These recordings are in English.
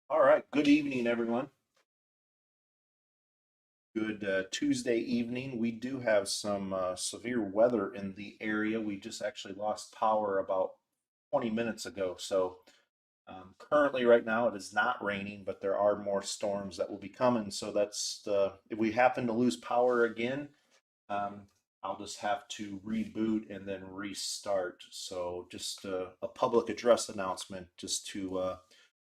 All right, good evening, everyone. Good Tuesday evening. We do have some severe weather in the area. We just actually lost power about 20 minutes ago. Currently, right now, it is not raining, but there are more storms that will be coming. So if we happen to lose power again, um, I'll just have to reboot and then restart. So just a public address announcement just to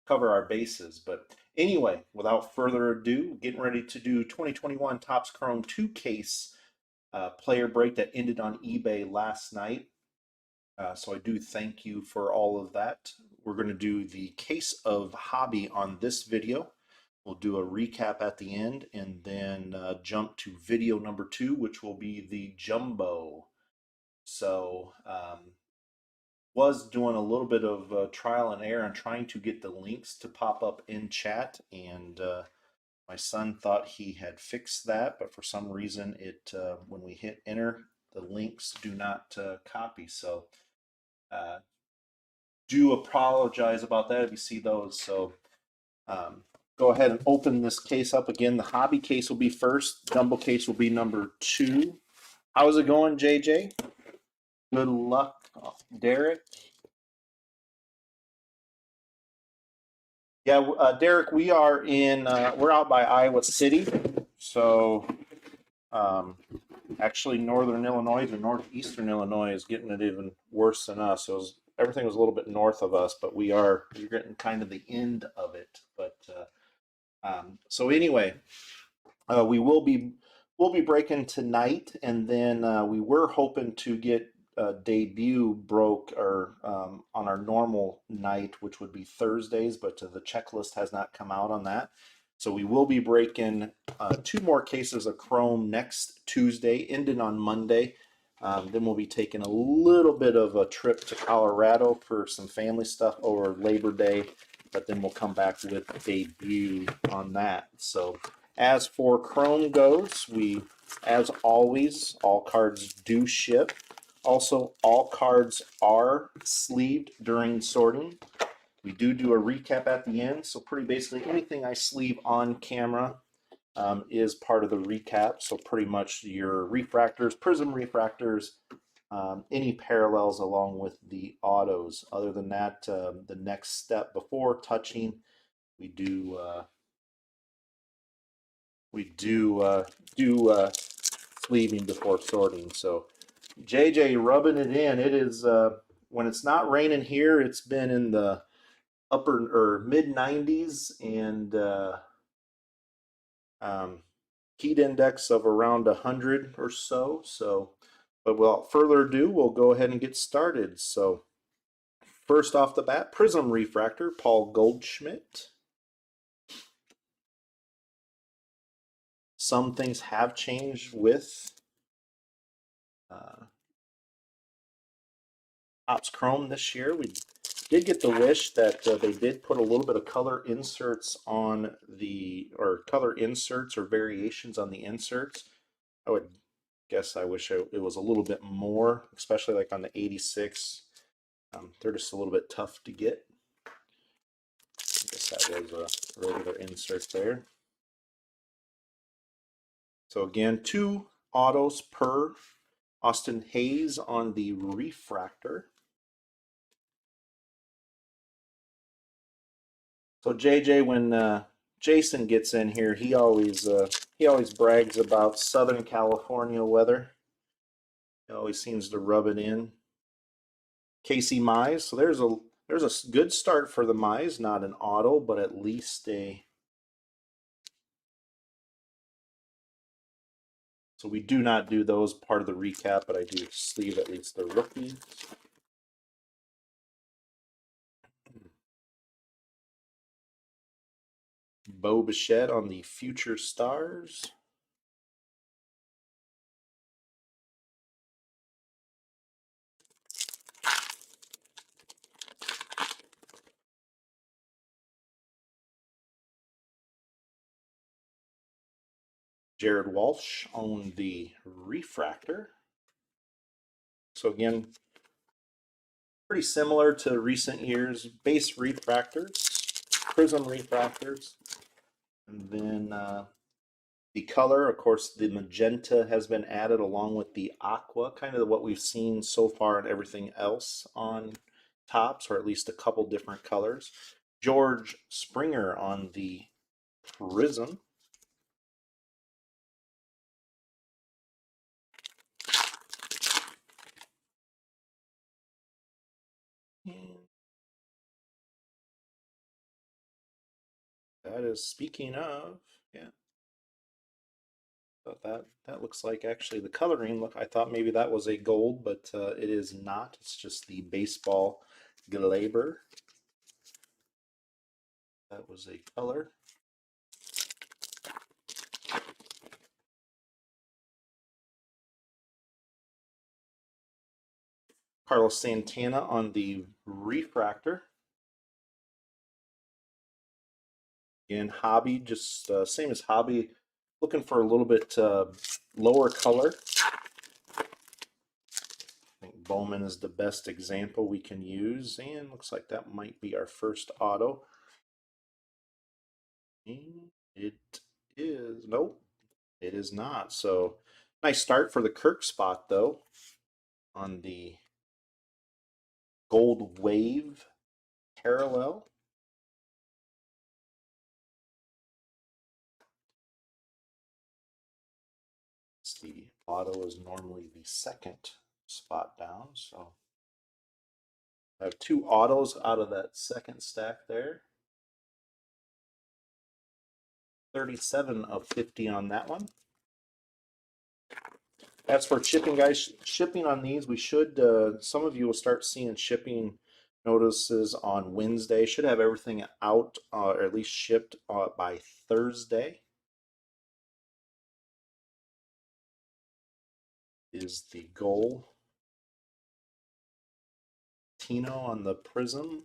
cover our bases. But anyway, without further ado, getting ready to do 2021 Topps Chrome 2 case player break that ended on eBay last night. So I do thank you for all of that. We're going to do the case of hobby on this video. We'll do a recap at the end and then jump to video number 2, which will be the jumbo. Was doing a little bit of trial and error and trying to get the links to pop up in chat, and my son thought he had fixed that, but for some reason when we hit enter, the links do not copy. So uh, do apologize about that if you see those. Um, go ahead and open this case up again. The hobby case will be first. Jumbo case will be number 2. How's it going, JJ? Good luck, Derek. Yeah, Derek, we're out by Iowa City. So um, actually, northern Illinois or northeastern Illinois is getting it even worse than us. Everything was a little bit north of us, but we're getting kind of the end of it. So anyway, we'll be breaking tonight, and then we were hoping to get debut broke or on our normal night, which would be Thursdays, but the checklist has not come out on that. So we will be breaking 2 more cases of Chrome next Tuesday, ending on Monday. Then we'll be taking a little bit of a trip to Colorado for some family stuff over Labor Day, but then we'll come back with a debut on that. So as for Chrome goes, as always, all cards do ship. Also, all cards are sleeved during sorting. We do a recap at the end, so pretty basically anything I sleeve on camera is part of the recap. So pretty much your refractors, prism refractors, any parallels along with the autos. Other than that, the next step before touching, we do sleeving before sorting. So JJ rubbing it in. It is when it's not raining here, it's been in the upper or mid 90s and um, heat index of around 100 or so. But without further ado, we'll go ahead and get started. So first off the bat, prism refractor, Paul Goldschmidt. Some things have changed with Topps Chrome this year. We did get the wish that they did put a little bit of color inserts on color inserts or variations on the inserts. I would guess I wish it was a little bit more, especially like on the 86. They're just a little bit tough to get. I guess that was a regular insert there. So again, 2 autos per Austin Hayes on the refractor. So JJ, when Jason gets in here, he always brags about Southern California weather. He always seems to rub it in. Casey Mize, so there's a good start for the Mize, not an auto, but at least a. So we do not do those part of the recap, but I do sleeve at least the rookie. Bo Bichette on the Future Stars. Jared Walsh on the refractor. So again, pretty similar to recent years. Base refractors. prism refractors. And then the color, of course, the magenta has been added along with the aqua, kind of what we've seen so far in everything else on TOPPS, or at least a couple different colors. George Springer on the prism. And that is, speaking of, yeah. But that looks like actually the coloring look. I thought maybe that was a gold, but it is not. It's just the baseball glaber. That was a color. Carlos Santana on the refractor. Again, hobby, just same as hobby. Looking for a little bit lower color. I think Bowman is the best example we can use, and looks like that might be our first auto. And it is, nope, it is not. So nice start for the Kirk spot though on the gold wave parallel. The auto is normally the second spot down, so I have two autos out of that second stack there. 37 of 50 on that one. As for shipping, guys, shipping on these, we should, some of you will start seeing shipping notices on Wednesday. Should have everything out, or at least shipped by Thursday. Is the goal. Tino on the prism.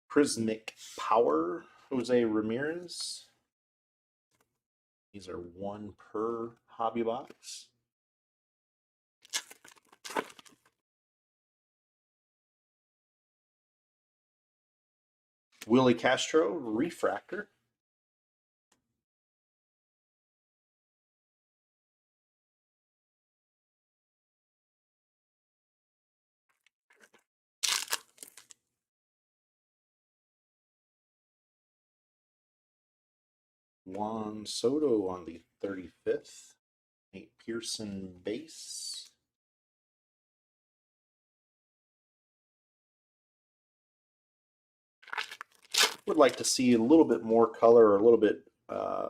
Prismic Power, Jose Ramirez. These are one per hobby box. Willie Castro, refractor. Juan Soto on the 35th. Nate Pearson base. Would like to see a little bit more color, or a little bit, I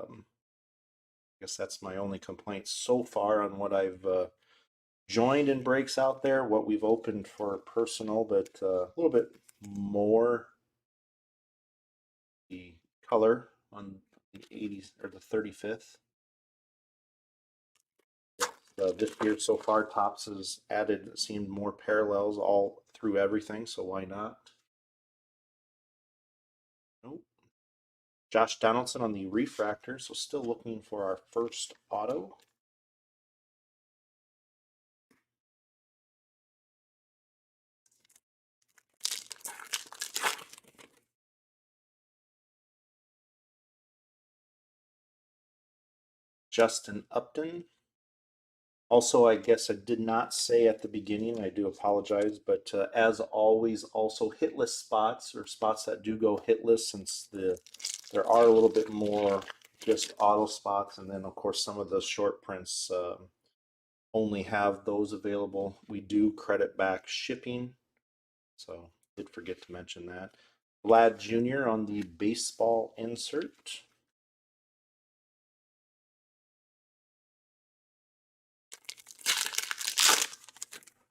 guess that's my only complaint so far on what I've joined in breaks out there, what we've opened for personal, but a little bit more the color on the 80s or the 35th. This year so far, TOPPS has added, it seemed, more parallels all through everything, so why not? Nope. Josh Donaldson on the refractor, so still looking for our first auto. Justin Upton. Also, I guess I did not say at the beginning, I do apologize, but as always, also hitless spots, or spots that do go hitless, since there are a little bit more just auto spots, and then of course some of the short prints only have those available. We do credit back shipping, so did forget to mention that. Vlad Jr. on the baseball insert.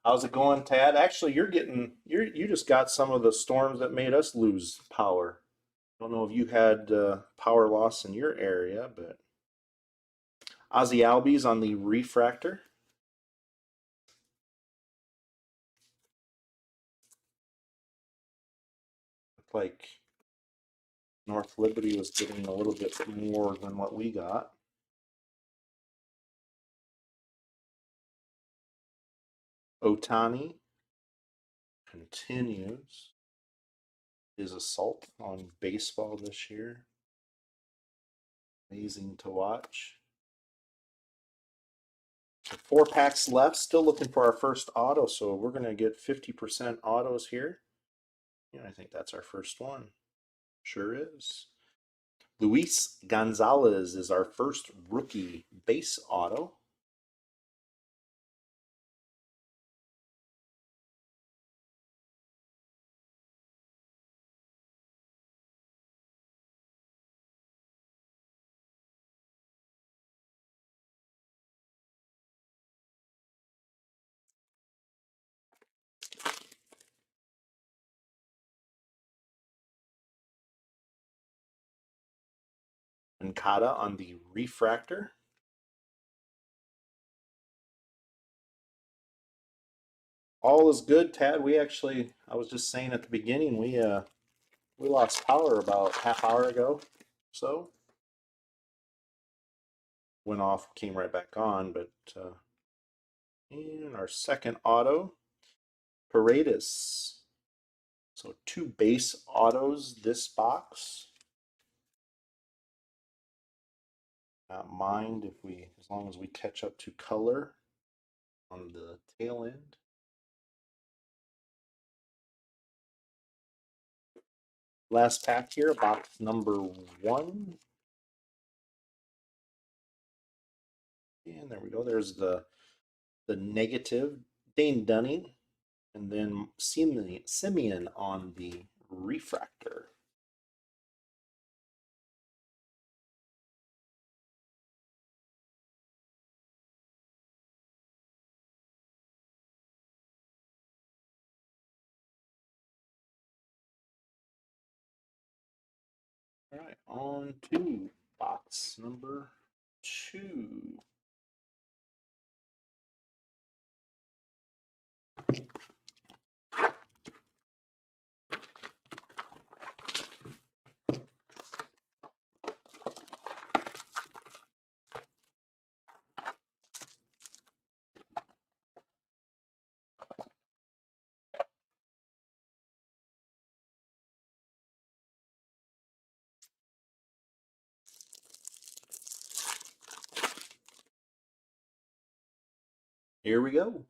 How's it going, Tad? Actually, you just got some of the storms that made us lose power. Don't know if you had power loss in your area, but Ozzy Albies on the refractor. Looked like North Liberty was getting a little bit more than what we got. Otani continues his assault on baseball this year. Amazing to watch. So 4 packs left. Still looking for our first auto, so we're going to get 50% autos here. Yeah, I think that's our first one. Sure is. Luis Gonzalez is our first rookie base auto. Ancada on the refractor. All is good, Tad. I was just saying at the beginning, we lost power about half hour ago. So went off, came right back on, but in our second auto, Paredes. So 2 base autos this box. Not mind if we, as long as we catch up to color on the tail end. Last pack here, box number 1. And there we go. There's the negative, Dane Dunning, and then Simeon on the refractor. All right, on to box number 2. Here we go.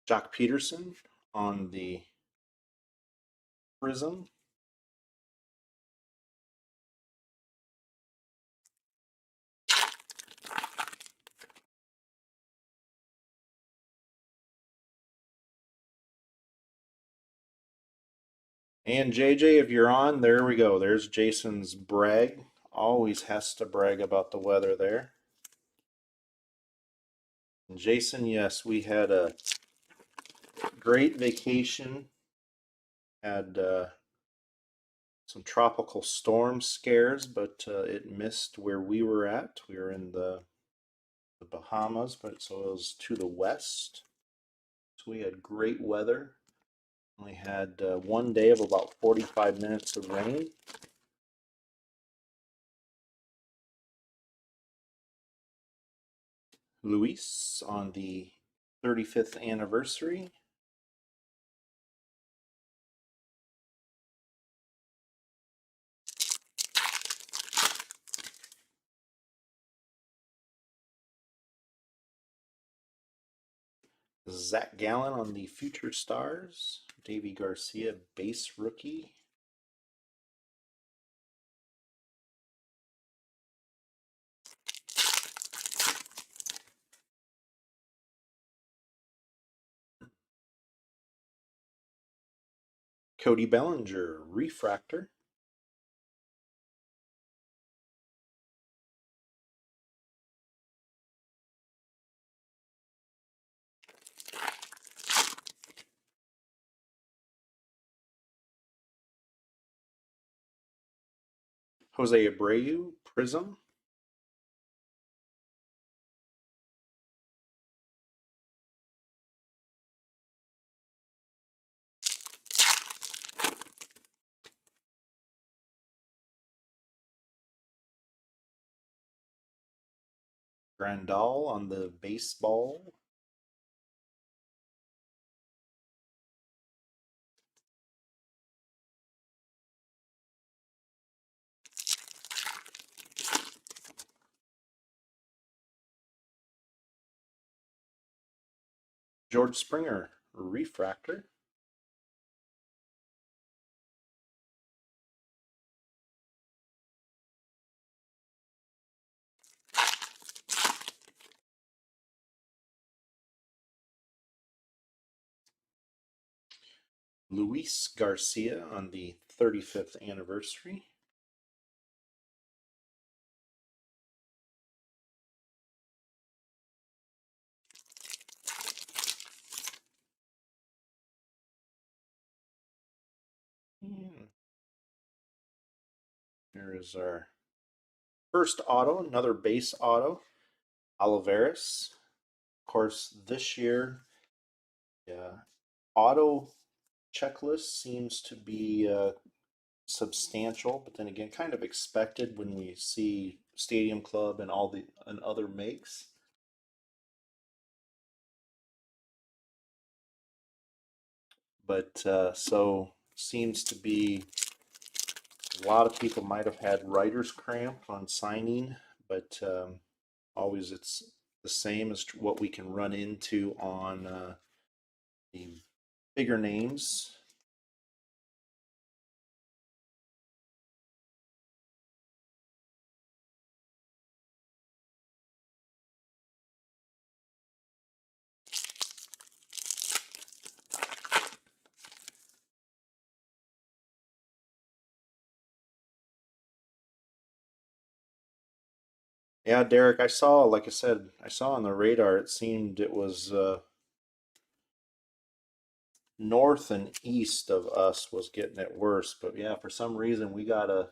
Jock Peterson on the prism. And JJ, if you're on, there we go. There's Jason's brag. Always has to brag about the weather there. And Jason, yes, we had a great vacation. Had some tropical storm scares, but it missed where we were at. We were in the Bahamas, but so it was to the west. So we had great weather. We had one day of about 45 minutes of rain. Luis on the 35th anniversary. Zach Gallen on the Future Stars. Davy Garcia, base rookie. Cody Bellinger, refractor. Jose Abreu, prism. Grandal on the baseball. George Springer refractor. Luis Garcia on the 35th anniversary. And here is our first auto, another base auto, Olivares. Of course, this year, yeah, auto checklist seems to be substantial, but then again, kind of expected when we see Stadium Club and all the and other makes. But so seems to be a lot of people might have had writer's cramp on signing, but always it's the same as what we can run into on the bigger names. Yeah, Derek, I saw, like I said, I saw on the radar, it seemed it was north and east of us was getting it worse. But yeah, for some reason we got a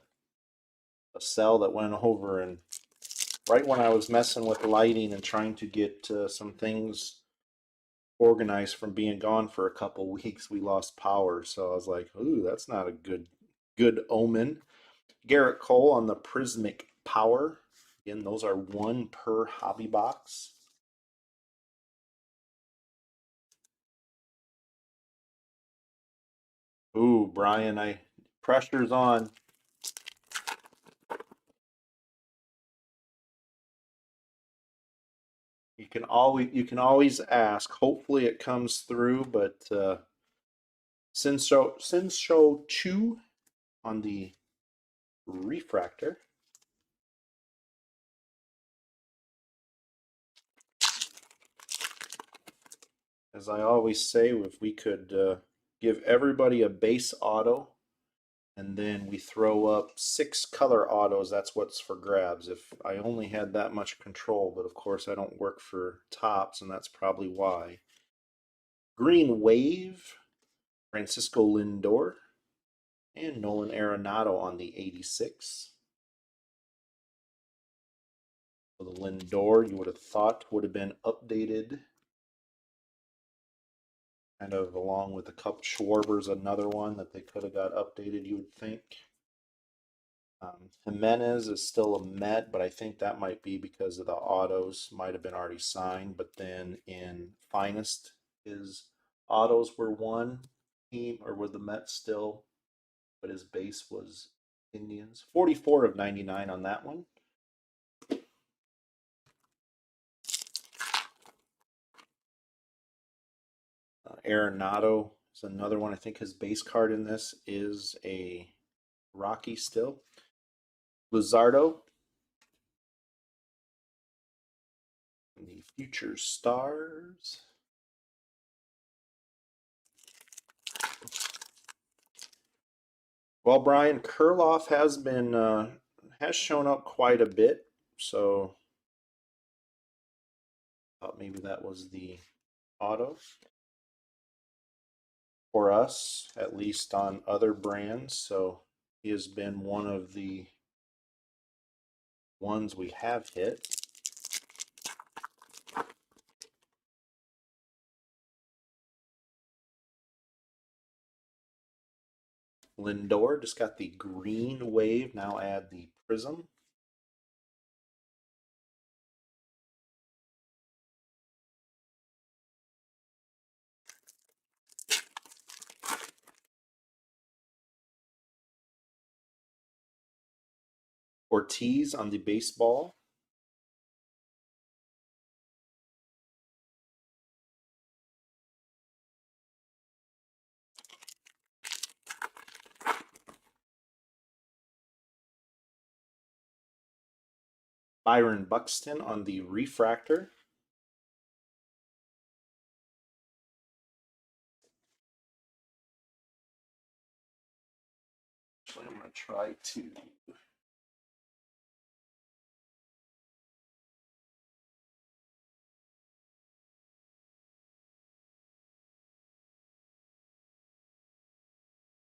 cell that went over, and right when I was messing with lighting and trying to get some things organized from being gone for a couple weeks, we lost power. So I was like, ooh, that's not a good omen. Garrett Cole on the Prismic Power. Again, those are one per hobby box. Ooh, Brian, I pressure's on. You can always ask. Hopefully it comes through, but Sinsho Chu on the refractor. As I always say, if we could give everybody a base auto and then we throw up 6 color autos, that's what's for grabs. If I only had that much control, but of course I don't work for Topps, and that's probably why. Green Wave, Francisco Lindor, and Nolan Arenado on the 86. So the Lindor, you would have thought would have been updated, kind of along with the Cup. Schwarber's another one that they could have got updated, you would think. Jimenez is still a Met, but I think that might be because of the autos might have been already signed. But then in Finest, his autos were one team, or were the Mets still, but his base was Indians. 44 of 99 on that one. Arenado is another one. I think his base card in this is a Rocky still. Luzardo, the Future Stars. Well, Brian, Kurloff has shown up quite a bit, so thought maybe that was the auto for us, at least on other brands. So he has been one of the ones we have hit. Lindor just got the green wave. Now add the prism. Ortiz on the baseball. Byron Buxton on the refractor. Actually, I'm going to try to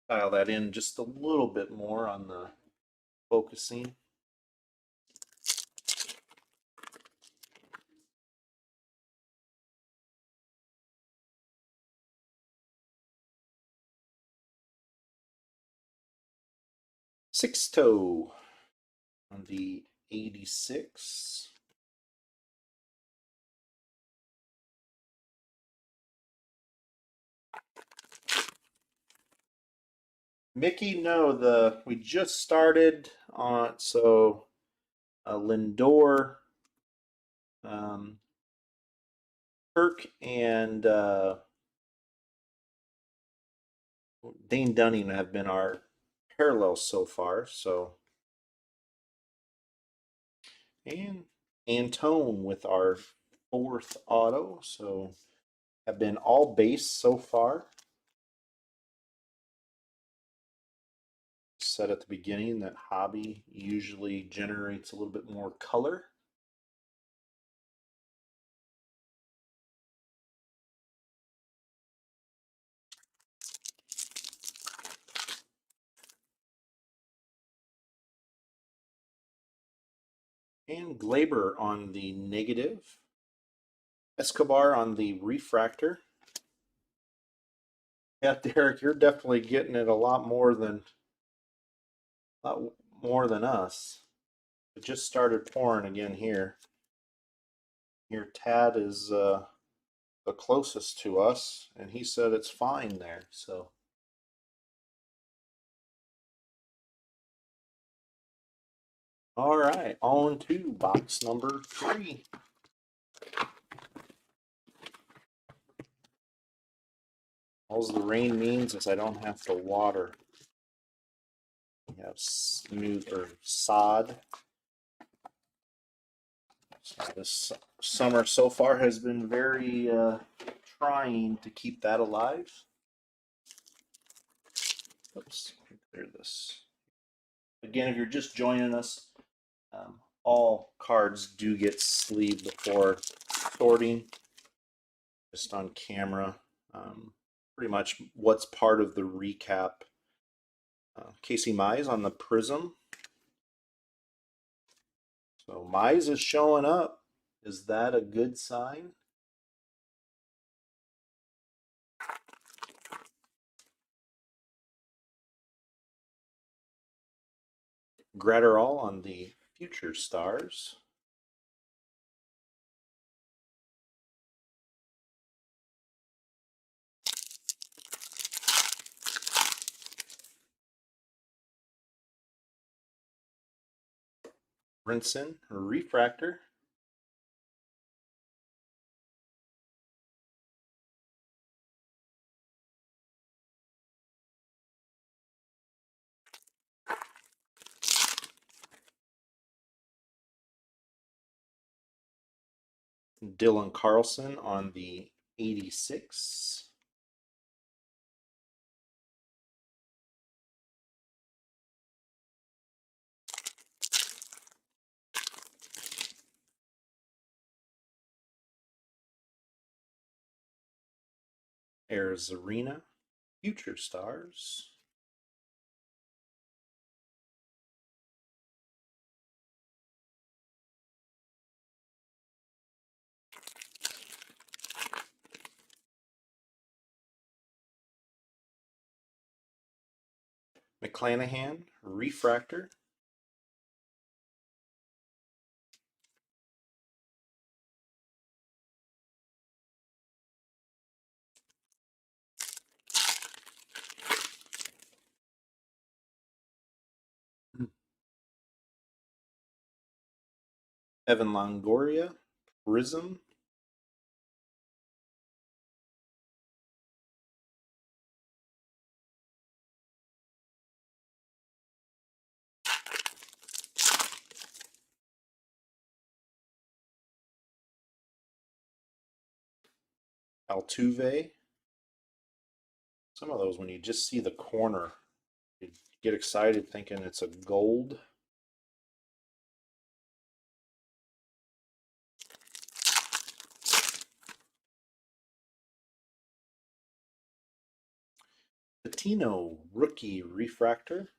dial that in just a little bit more on the focusing. Six toe on the 86. Mickey, no, we just started on, so Lindor, um, Kirk, and Dane Dunning have been our parallels so far. So, and Antone with our fourth auto. So, have been all base so far. Said at the beginning that hobby usually generates a little bit more color. And Glaber on the negative. Escobar on the refractor. Yeah, Derek, you're definitely getting it a lot more than us. It just started pouring again here. Here, Tad is the closest to us, and he said it's fine there. So, all right, on to box number 3. All the rain means is I don't have to water. We have smooth or sod. So this summer so far has been very trying to keep that alive. Oops, clear this. Again, if you're just joining us, all cards do get sleeved before sorting, just on camera. Pretty much what's part of the recap. Casey Mize on the Prism. So Mize is showing up. Is that a good sign? Gratterall on the Future Stars. Brinson Refractor. Dylan Carlson on the 86. Arizarena Future Stars. McClanahan Refractor. Evan Longoria Prism. Altuve. Some of those, when you just see the corner, you get excited thinking it's a gold. Patino rookie refractor.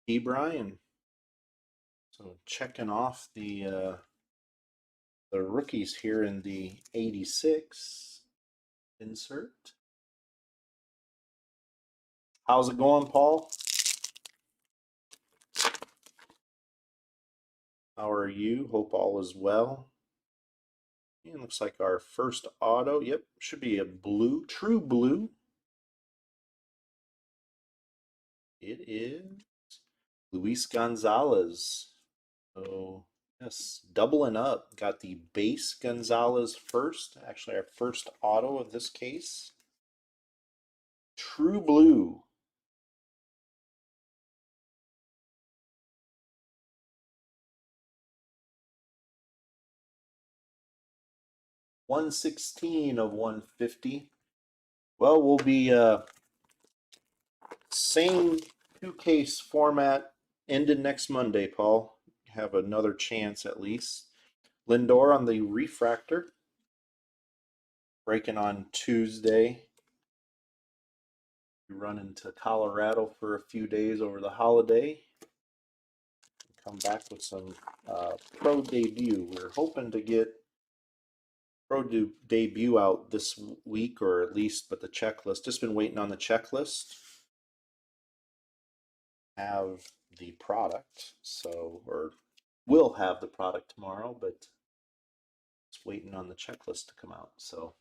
E. Bryan. So checking off the rookies here in the 86 insert. How's it going, Paul? How are you? Hope all is well. And looks like our first auto. Yep, should be a blue, true blue. It is Luis Gonzalez. So, yes, doubling up. Got the base Gonzalez first. Actually, our first auto of this case. True blue. $116 of 150. Well, we'll be same two case format ended next Monday, Paul. Have another chance at least. Lindor on the refractor. Breaking on Tuesday. We run into Colorado for a few days over the holiday. Come back with some pro debut. We're hoping to get pro debut out this week, or at least, but the checklist. Just been waiting on the checklist. Have the product, so, or will have the product tomorrow, but it's waiting on the checklist to come out. So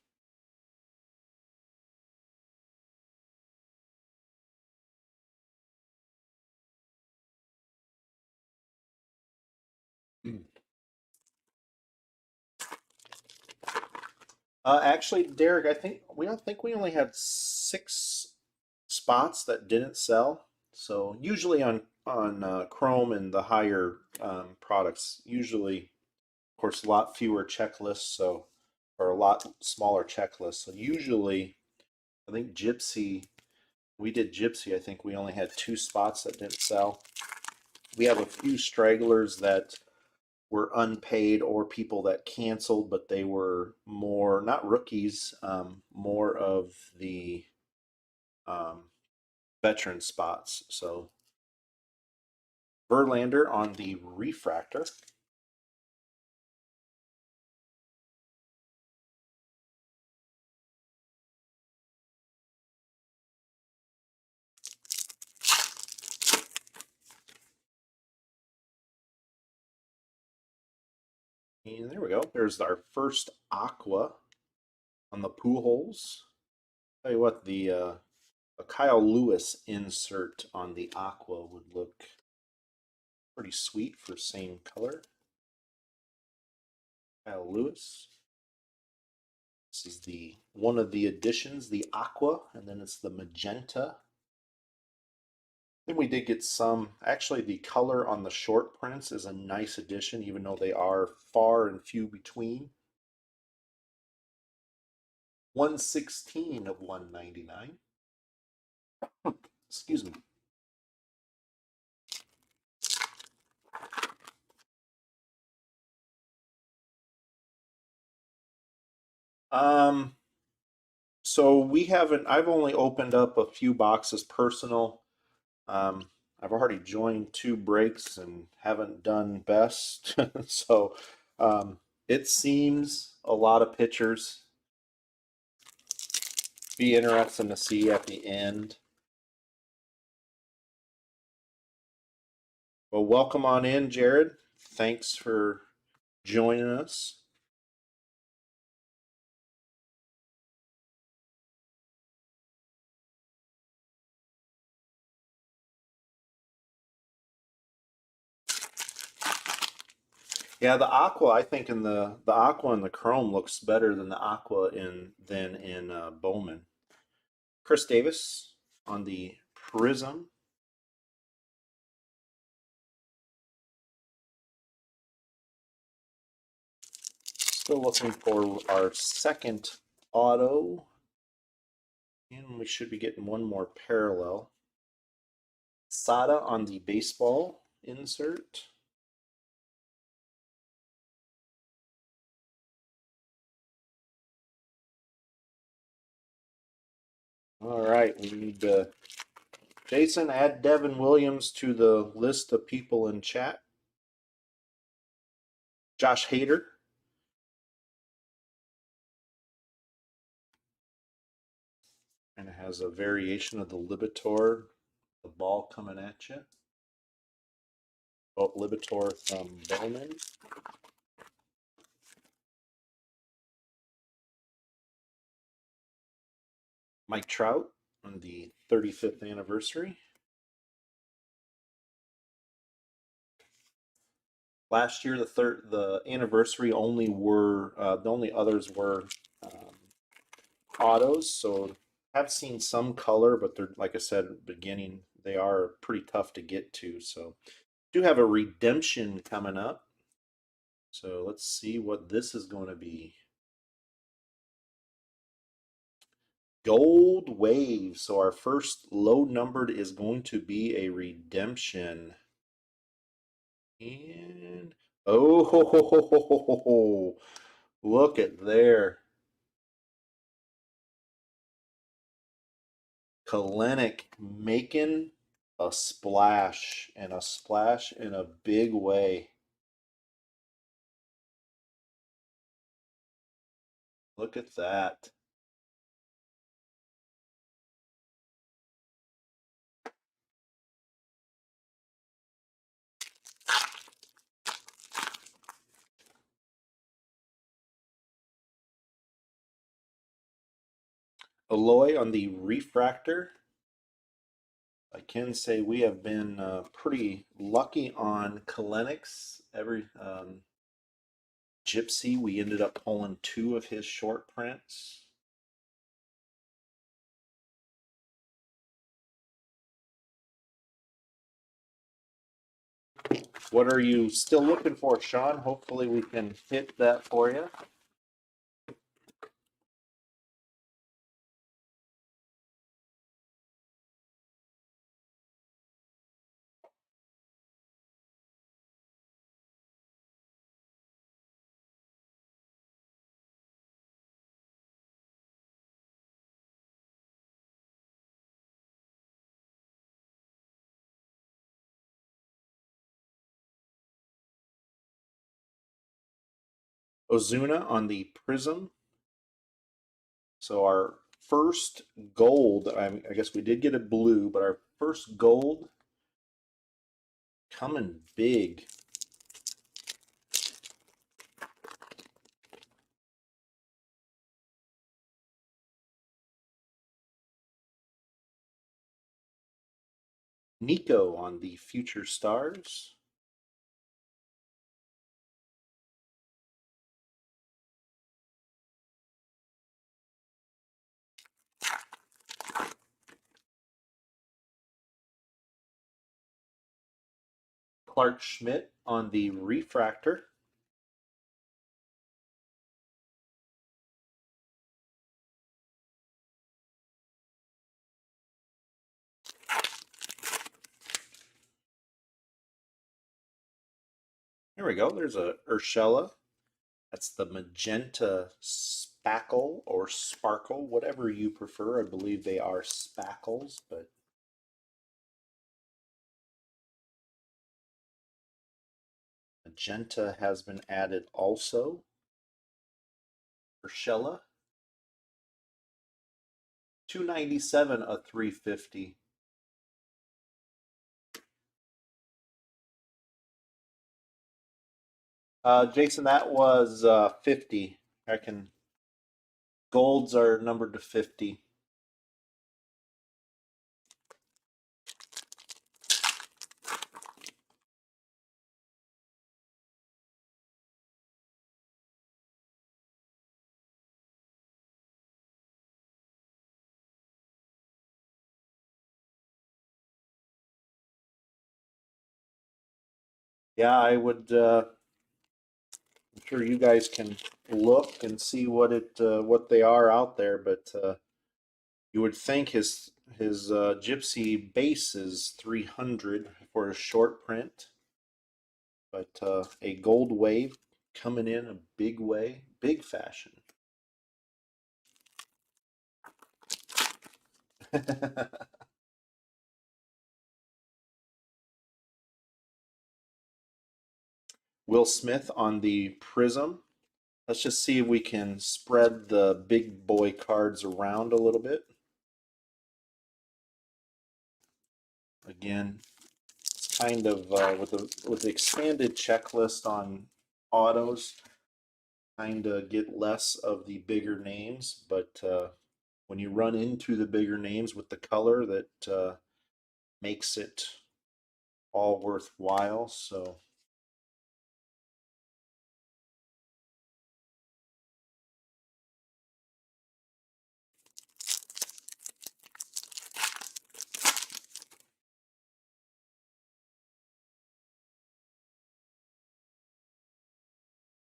actually, Derek, I think we only had 6 spots that didn't sell. So usually on Chrome and the higher products, usually, of course, a lot fewer checklists, so, or a lot smaller checklists. So usually, I think we did Gypsy. I think we only had 2 spots that didn't sell. We have a few stragglers that were unpaid or people that canceled, but they were more, not rookies, more of the um, veteran spots. So Verlander on the refractor. And there we go. There's our first aqua on the Pujols. Tell you what, a Kyle Lewis insert on the aqua would look pretty sweet for same color. Kyle Lewis. This is the one of the additions, the aqua, and then it's the magenta. Then we did get some. Actually, the color on the short prints is a nice addition, even though they are far and few between. 116 of 199. Excuse me. Um, so we haven't, I've only opened up a few boxes personal. I've already joined 2 breaks and haven't done best. So it seems a lot of pitchers. Be interesting to see at the end. Well, welcome on in, Jared. Thanks for joining us. Yeah, the aqua, I think in the aqua and the chrome looks better than the aqua in Bowman. Chris Davis on the Prism. Still looking for our second auto. And we should be getting one more parallel. Sada on the baseball insert. All right, we need to, Jason, add Devin Williams to the list of people in chat. Josh Hader. And it has a variation of the Libitor, the ball coming at you. Oh, Libitor from Bowman. Mike Trout on the 35th anniversary. Last year, the anniversary only were the only others were autos. So I've seen some color, but they're, like I said, beginning, they are pretty tough to get to. So do have a redemption coming up. So let's see what this is going to be. Gold Wave. So our first low numbered is going to be a redemption. And oh, ho, ho, ho, ho, ho, ho, ho. Look at there. Kalenic making a splash, and a splash in a big way. Look at that. Alloy on the refractor. I can say we have been pretty lucky on Kalenics. Every Gypsy, we ended up pulling two of his short prints. What are you still looking for, Sean? Hopefully we can hit that for you. Ozuna on the Prism. So our first gold, I guess we did get a blue, but our first gold coming big. Nico on the Future Stars. Clark Schmidt on the Refractor. There we go. There's a Urshela. That's the magenta spackle or sparkle, whatever you prefer. I believe they are spackles, but magenta has been added also. Urshela. 297 a 350. Jason, that was 50. I can. Golds are numbered to 50. Yeah, I would. I'm sure you guys can look and see what they are out there, but you would think his Gypsy base is 300 for a short print, but a gold wave coming in a big way, big fashion. Will Smith on the Prism. Let's just see if we can spread the big boy cards around a little bit. Again, it's kind of with the expanded checklist on autos, kind of get less of the bigger names, but when you run into the bigger names with the color, that makes it all worthwhile. So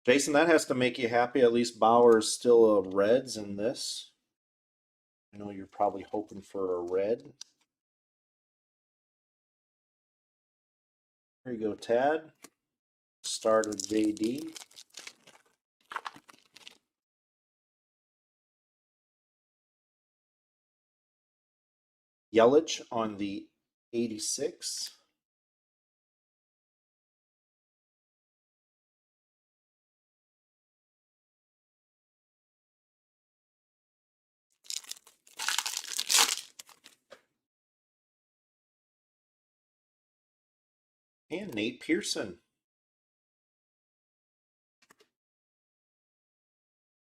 Jason, that has to make you happy. At least Bauer is still a Reds in this. I know you're probably hoping for a red. Here you go, Tad. Start of JD. Yelich on the 86. And Nate Pearson.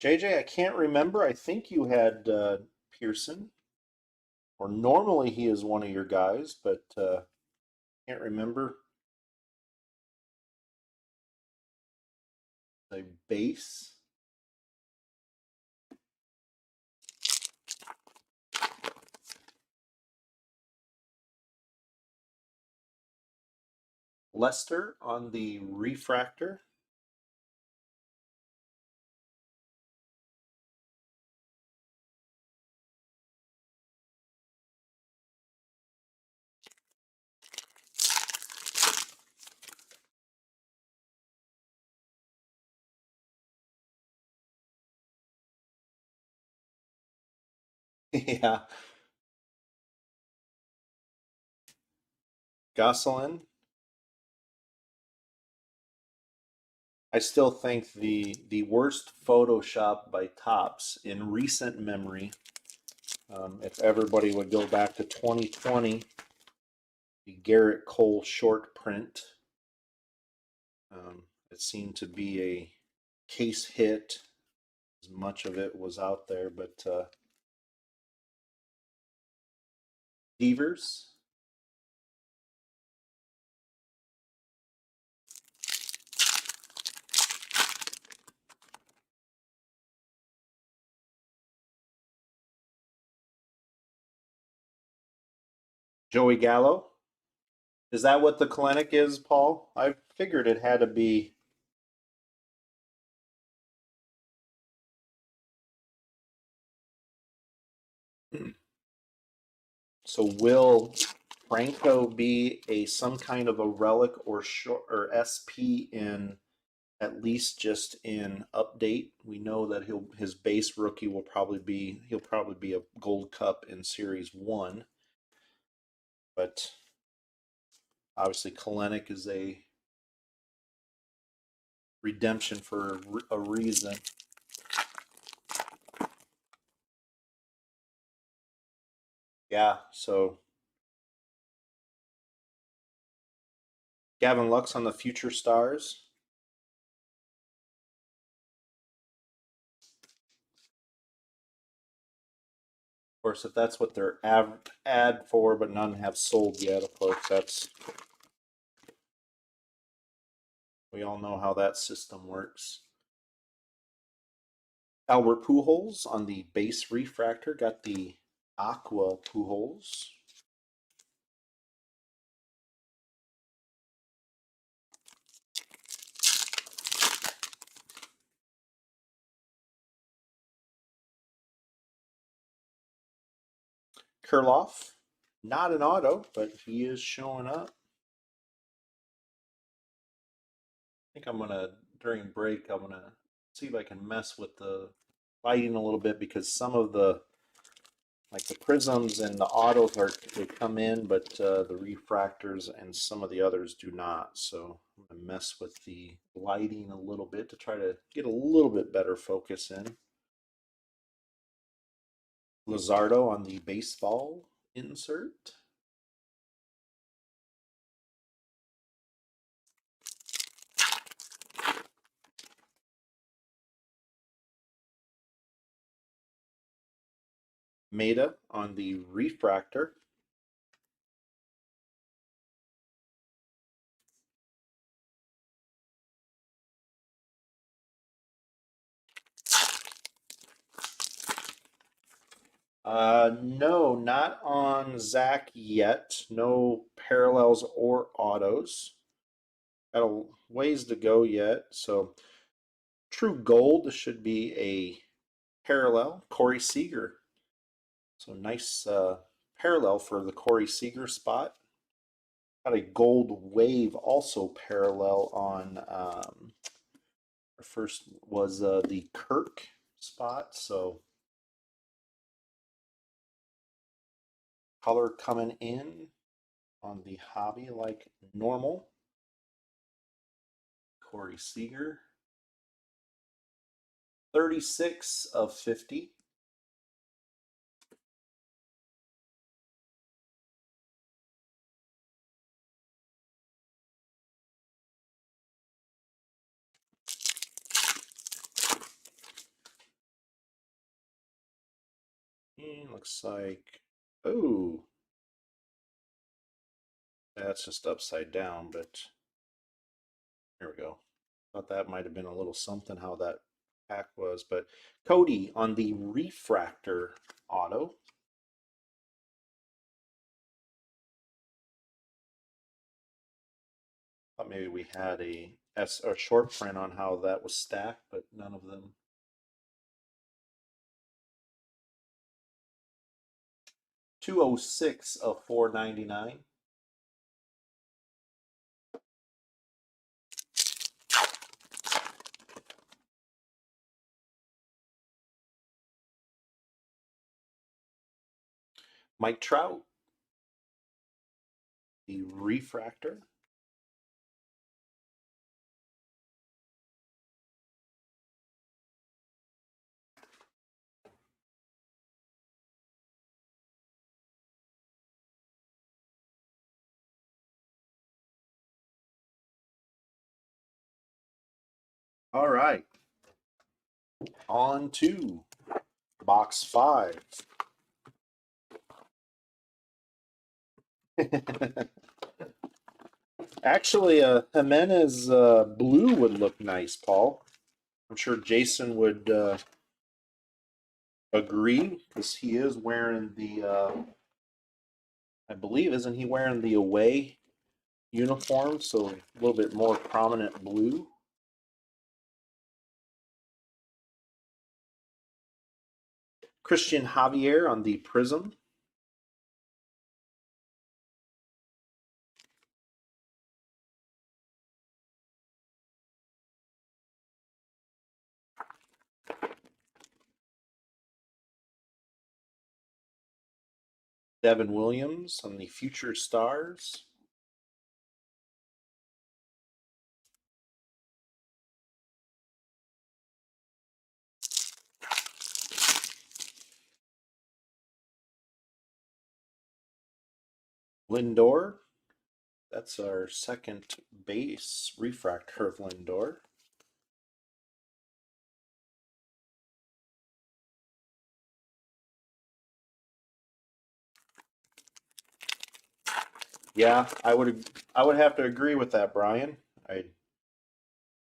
JJ, I can't remember. I think you had Pearson, or normally he is one of your guys, but can't remember. A base. Lester on the refractor. Yeah. Gosselin. I still think the worst Photoshop by Topps in recent memory. If everybody would go back to 2020, the Garrett Cole short print. It seemed to be a case hit. As much of it was out there, but Devers. Joey Gallo. Is that what the clinic is, Paul? I figured it had to be. So will Franco be a some kind of a relic or short or SP in at least just in update? We know that his base rookie he'll probably be a Gold Cup in Series 1, but obviously Kalenic is a redemption for a reason. Yeah, so Gavin Lux on the Future Stars. Of course, if that's what they're ad for, but none have sold yet, of course, that's we all know how that system works. Albert Pujols on the base refractor got the Aqua Pujols. Kurloff, not an auto, but he is showing up. I think I'm gonna, during break, I'm gonna see if I can mess with the lighting a little bit because some of the, like the prisms and the autos are, they come in, but the refractors and some of the others do not. So I'm gonna mess with the lighting a little bit to try to get a little bit better focus in. Luzardo on the baseball insert. Maeda on the refractor. No, not on Zach yet. No parallels or autos. Got a ways to go yet. So True Gold should be a parallel. Corey Seager. So nice parallel for the Corey Seager spot. Got a Gold Wave also parallel on. Our first was the Kirk spot. So color coming in on the hobby like normal. Corey Seager. 36 of 50. And looks like, oh, that's just upside down, but here we go. Thought that might have been a little something how that pack was, but Cody on the refractor auto. Thought maybe we had a short print on how that was stacked, but none of them. $206 of $499. Mike Trout, the refractor. All right, on to box 5. Actually, Jimenez blue would look nice, Paul. I'm sure Jason would agree because he is wearing the, I believe, isn't he wearing the away uniform? So a little bit more prominent blue. Christian Javier on the prism. Devin Williams on the future stars. Lindor. That's our second base refractor of Lindor. Yeah, I would have to agree with that, Brian.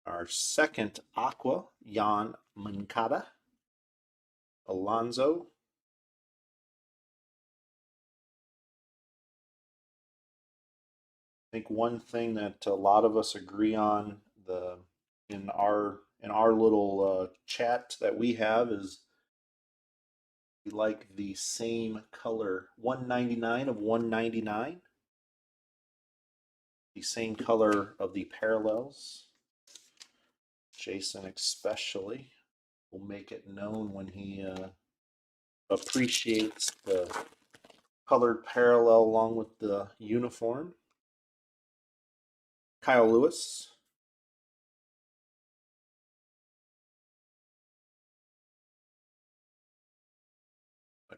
Our second Aqua, Jan Moncada. Alonso. I think one thing that a lot of us agree on in our little chat that we have is We like the same color, 199 of 199. The same color of the parallels. Jason especially will make it known when he appreciates the colored parallel along with the uniform. Kyle Lewis.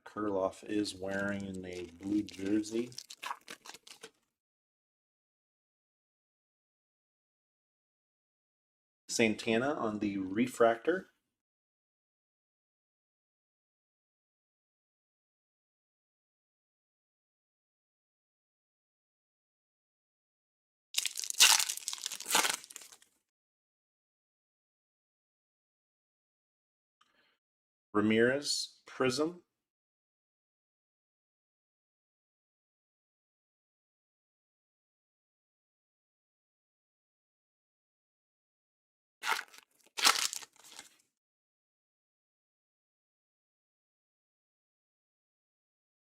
Kurloff is wearing a blue jersey. Santana on the refractor. Ramirez Prism.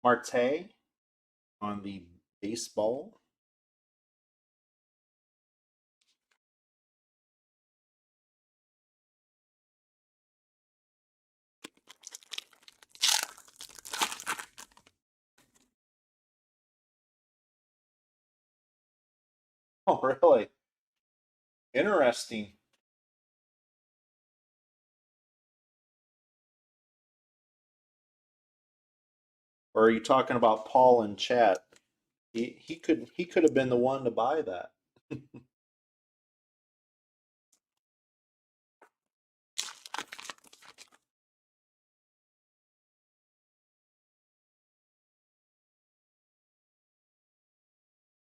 Marte on the baseball. Oh, really? Interesting. Or are you talking about Paul in chat? He could have been the one to buy that.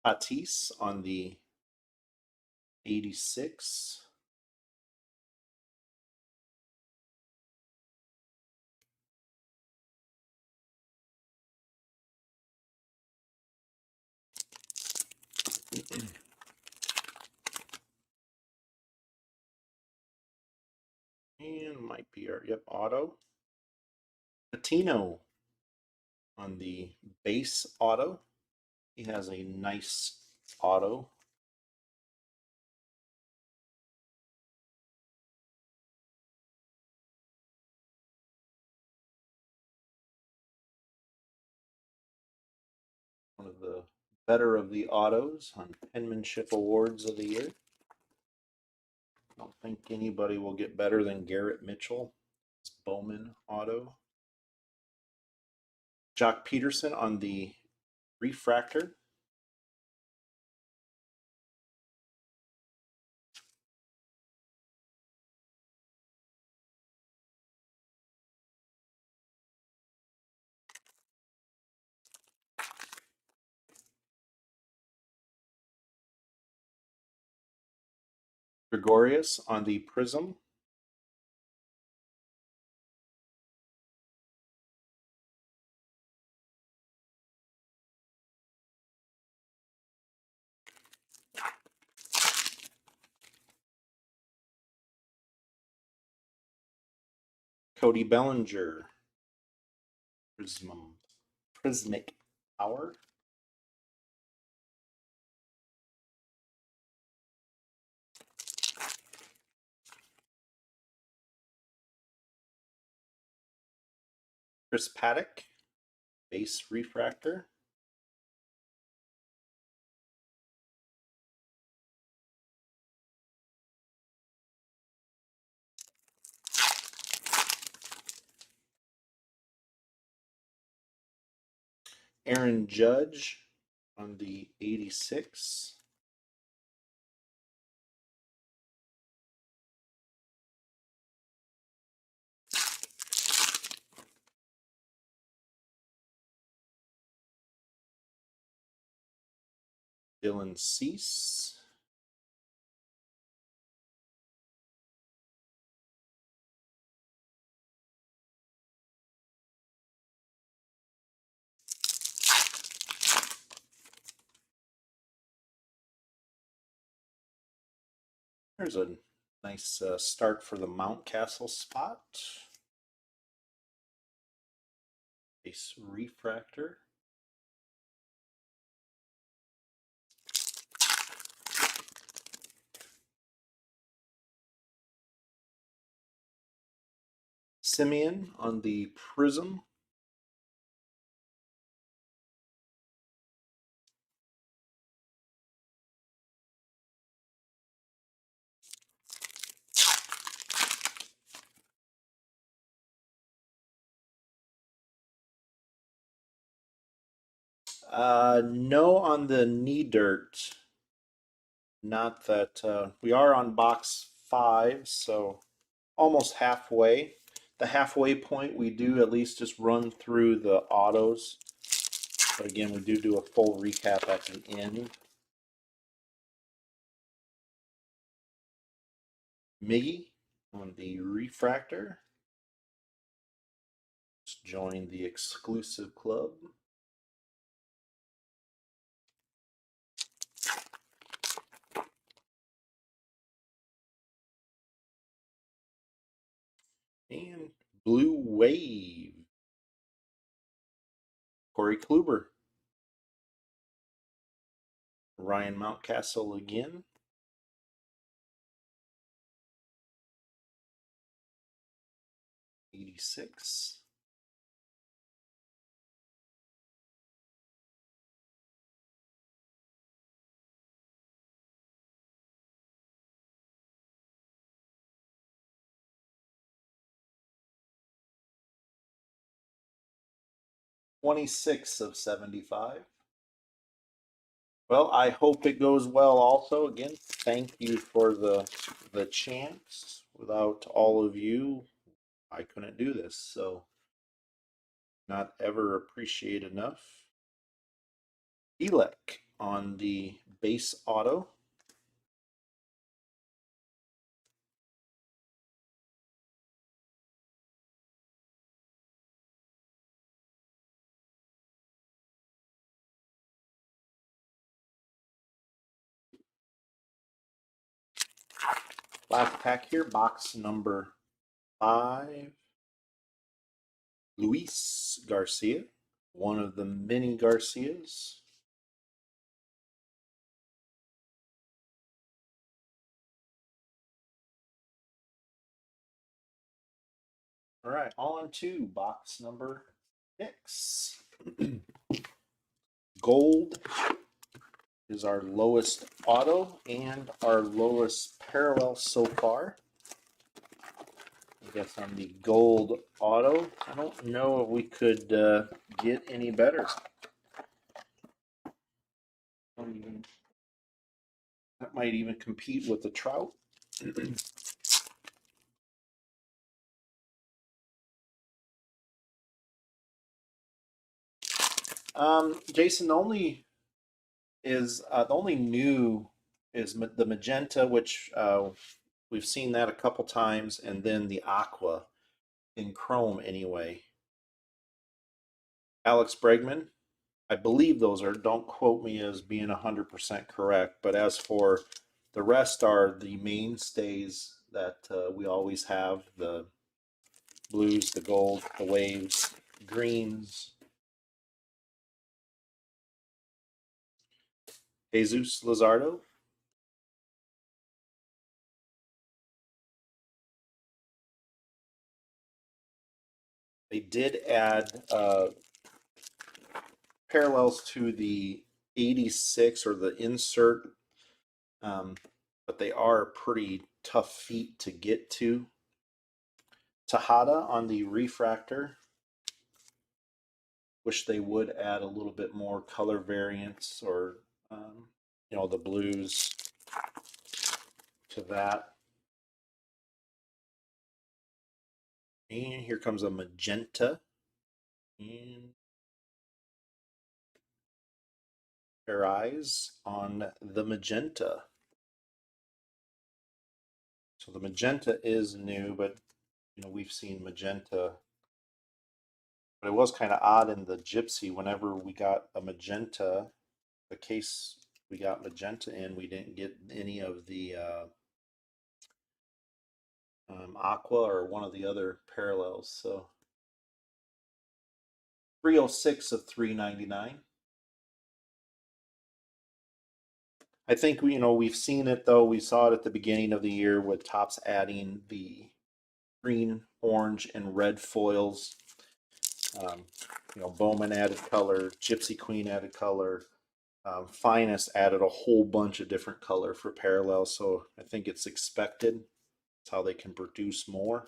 Tatis on the 86. And might be our, yep, auto. Patino on the base auto. He has a nice auto. One of the better of the autos on penmanship awards of the year. I don't think anybody will get better than Garrett Mitchell. It's Bowman auto. Jock Peterson on the refractor. Gregorius on the prism. Cody Bellinger. Prismic Power. Chris Paddock. Base refractor. Aaron Judge on the 86. Dylan Cease. There's a nice start for the Mountcastle spot. Base refractor. Simeon on the prism. No on the knee dirt. Not that we are on box 5, so almost halfway. The halfway point, we do at least just run through the autos. But again, we do a full recap at the end. Miggy on the refractor. Let's join the exclusive club. And Blue Wave. Corey Kluber. Ryan Mountcastle again. '86. '26 of 75. Well, I hope it goes well also. Again, thank you for the chance. Without all of you, I couldn't do this. So not ever appreciate enough. Elec on the base auto. Last pack here, box number 5. Luis Garcia, one of the many Garcias. All right, on to box number 6. Gold is our lowest auto and our lowest parallel so far. I guess on the gold auto, I don't know if we could get any better. That might even compete with the Trout. Jason, the only new is the magenta, which we've seen that a couple times, and then the aqua in chrome anyway. Alex Bregman, I believe those are, don't quote me as being 100% correct, but as for the rest are the mainstays that we always have, the blues, the gold, the waves, greens. Jesus Luzardo. They did add parallels to the 86 or the insert, but they are pretty tough feet to get to. Tejada on the refractor. Wish they would add a little bit more color variants or, the blues to that. And here comes a magenta. And their eyes on the magenta. So the magenta is new, but we've seen magenta. But it was kind of odd in the Gypsy. Whenever we got a magenta, the case we got magenta in, we didn't get any of the aqua or one of the other parallels. So 306 of 399. I think we've seen it though. We saw it at the beginning of the year with Topps adding the green, orange, and red foils. Um, Bowman added color, Gypsy Queen added color, Finest added a whole bunch of different color for parallels. So I think it's expected. It's how they can produce more.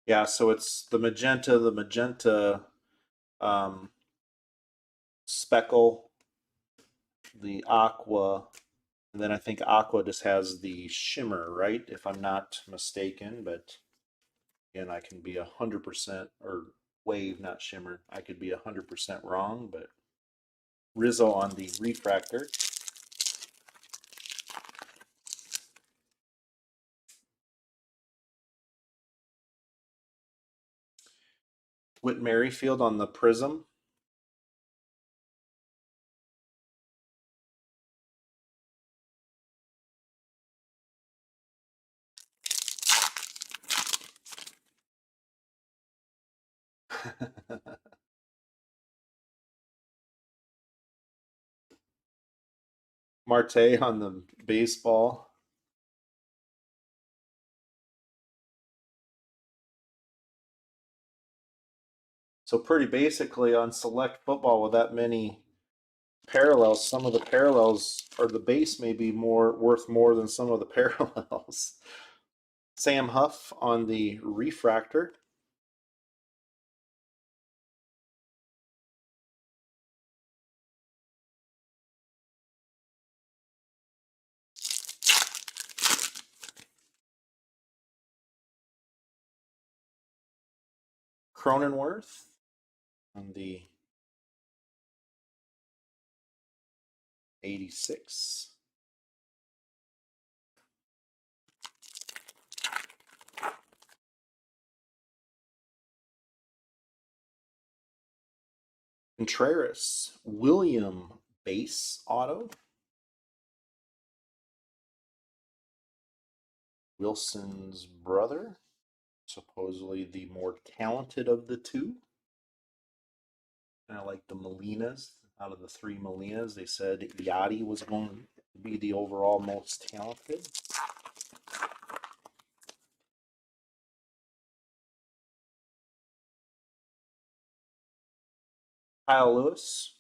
Yeah, so it's the magenta, um, speckle, the aqua, and then I think aqua just has the shimmer, right? If I'm not mistaken, but again, I can be 100% or wave, not shimmer. I could be 100% wrong, but Rizzo on the refractor. Whit Merrifield on the prism. Marte on the baseball. So pretty basically on select football with that many parallels, some of the parallels or the base may be more worth more than some of the parallels. Sam Huff on the refractor. Cronenworth on the 86. Contreras, William base auto. Wilson's brother, supposedly the more talented of the two. And I like the Molinas. Out of the three Molinas, they said Yachty was going to be the overall most talented. Kyle Lewis.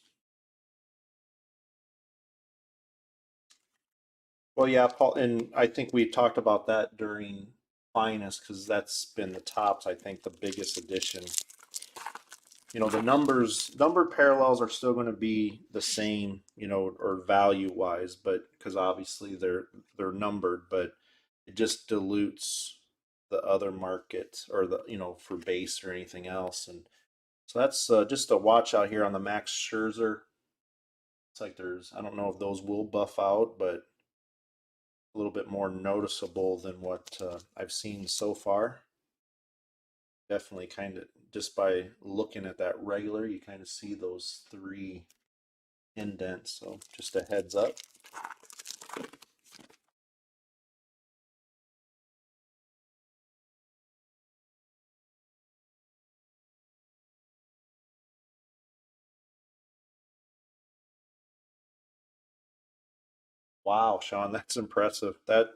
Well, yeah, Paul, and I think we talked about that during Finest because that's been the Topps. I think the biggest addition. The numbered parallels are still going to be the same, or value wise, but because obviously they're numbered, but it just dilutes the other market or for base or anything else, and so that's just a watch out here on the Max Scherzer. It's like I don't know if those will buff out, but a little bit more noticeable than what I've seen so far. Definitely kind of just by looking at that regular, you kind of see those three indents. So just a heads up. Wow, Sean, that's impressive. That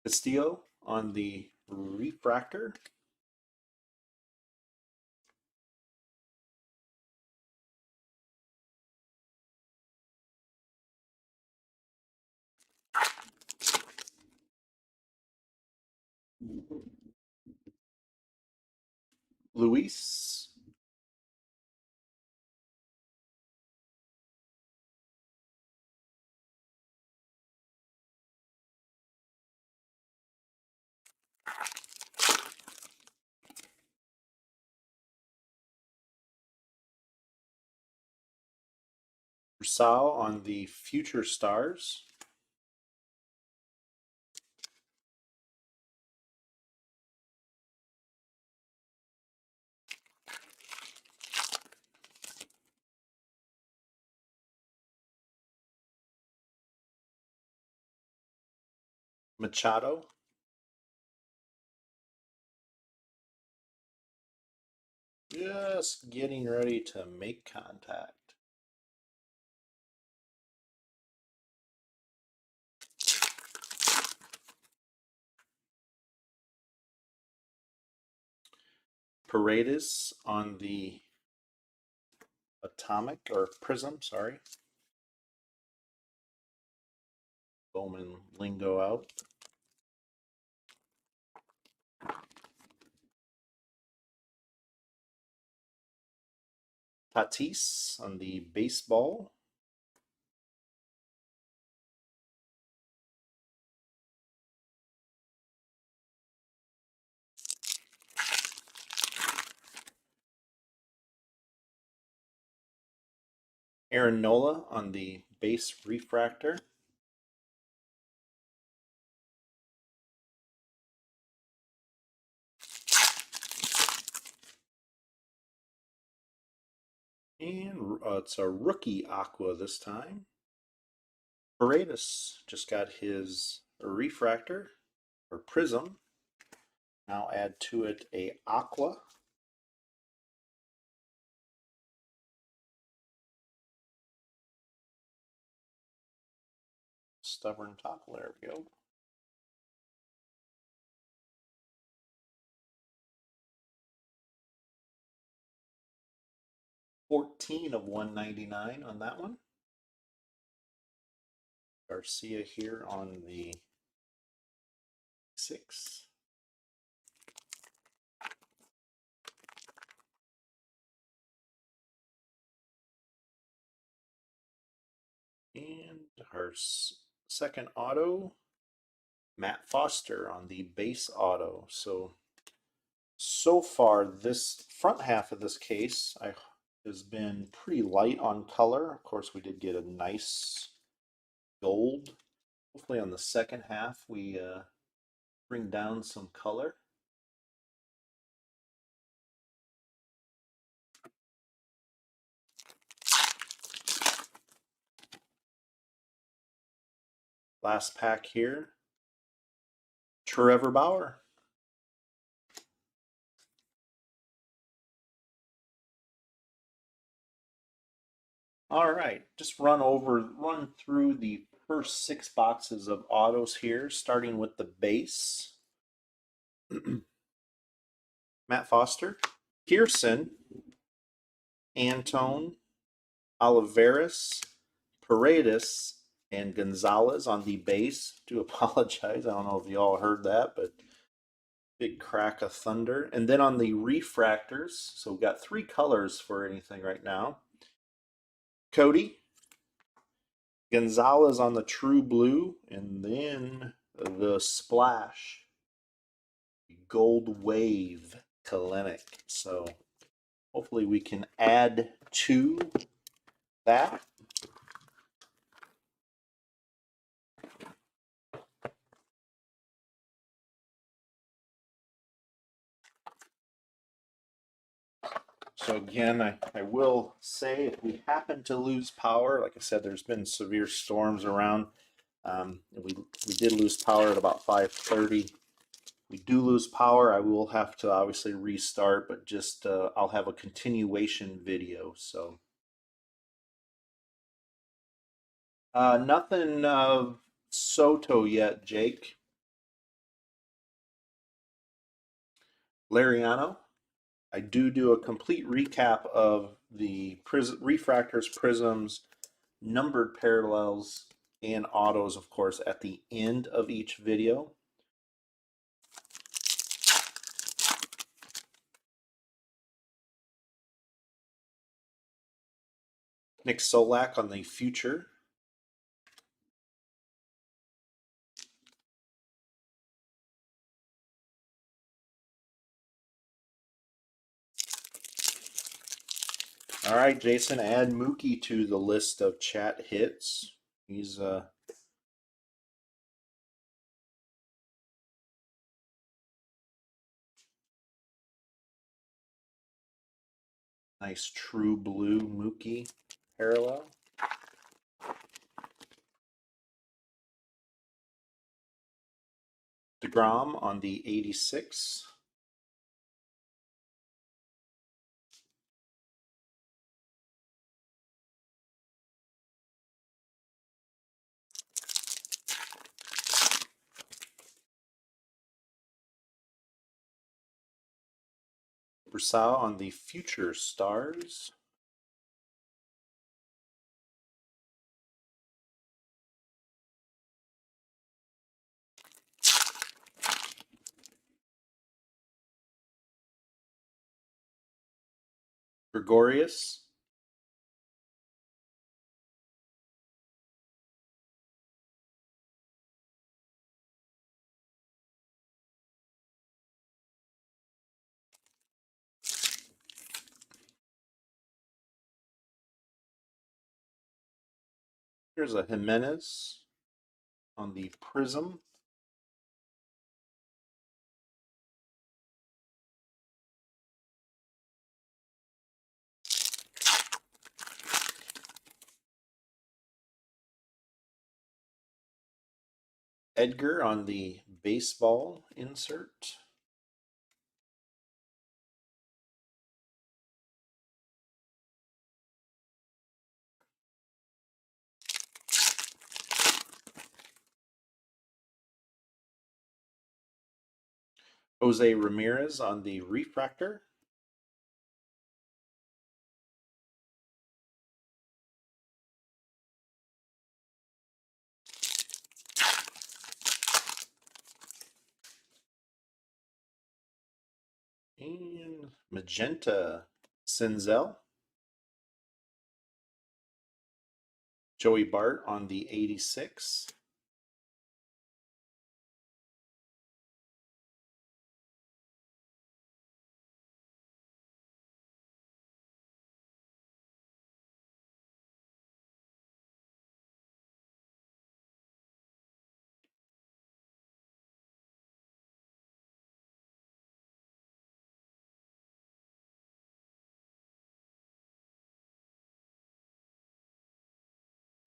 Castillo on the refractor. Luis. Sal on the future stars. Machado. Just getting ready to make contact. Paredes on the atomic or prism, sorry. Bowman lingo out. Tatis on the baseball. Aaron Nola on the base refractor. And it's a rookie aqua this time. Paredes just got his refractor or prism. Now add to it a aqua. Stubborn topple, there we go. $14 of $199 on that one. Garcia here on the 6. And our second auto, Matt Foster on the base auto. So far, this front half of this case has been pretty light on color. Of course, we did get a nice gold. Hopefully on the second half, we bring down some color. Last pack here, Trevor Bauer. All right, just run through the first 6 boxes of autos here, starting with the base. Matt Foster, Pearson, Antone, Olivares, Paredes, and Gonzalez on the base. Do apologize. I don't know if you all heard that, but big crack of thunder. And then on the refractors, so we've got 3 colors for anything right now. Cody, Gonzalez on the true blue, and then the splash, gold wave Kalenic. So hopefully we can add to that. So again, I will say if we happen to lose power, like I said, there's been severe storms around. We did lose power at about 5:30. We do lose power, I will have to obviously restart, but just I'll have a continuation video. So nothing of Soto yet, Jake. Lariano. I do a complete recap of the refractors, prisms, numbered parallels, and autos, of course, at the end of each video. Nick Solak on the future. All right, Jason, add Mookie to the list of chat hits. He's nice true blue Mookie parallel. DeGrom on the 86. Brasal on the Future Stars. Gregorius. Here's a Jimenez on the Prism. Edgar on the baseball insert. Jose Ramirez on the refractor. And magenta Senzel. Joey Bart on the 86.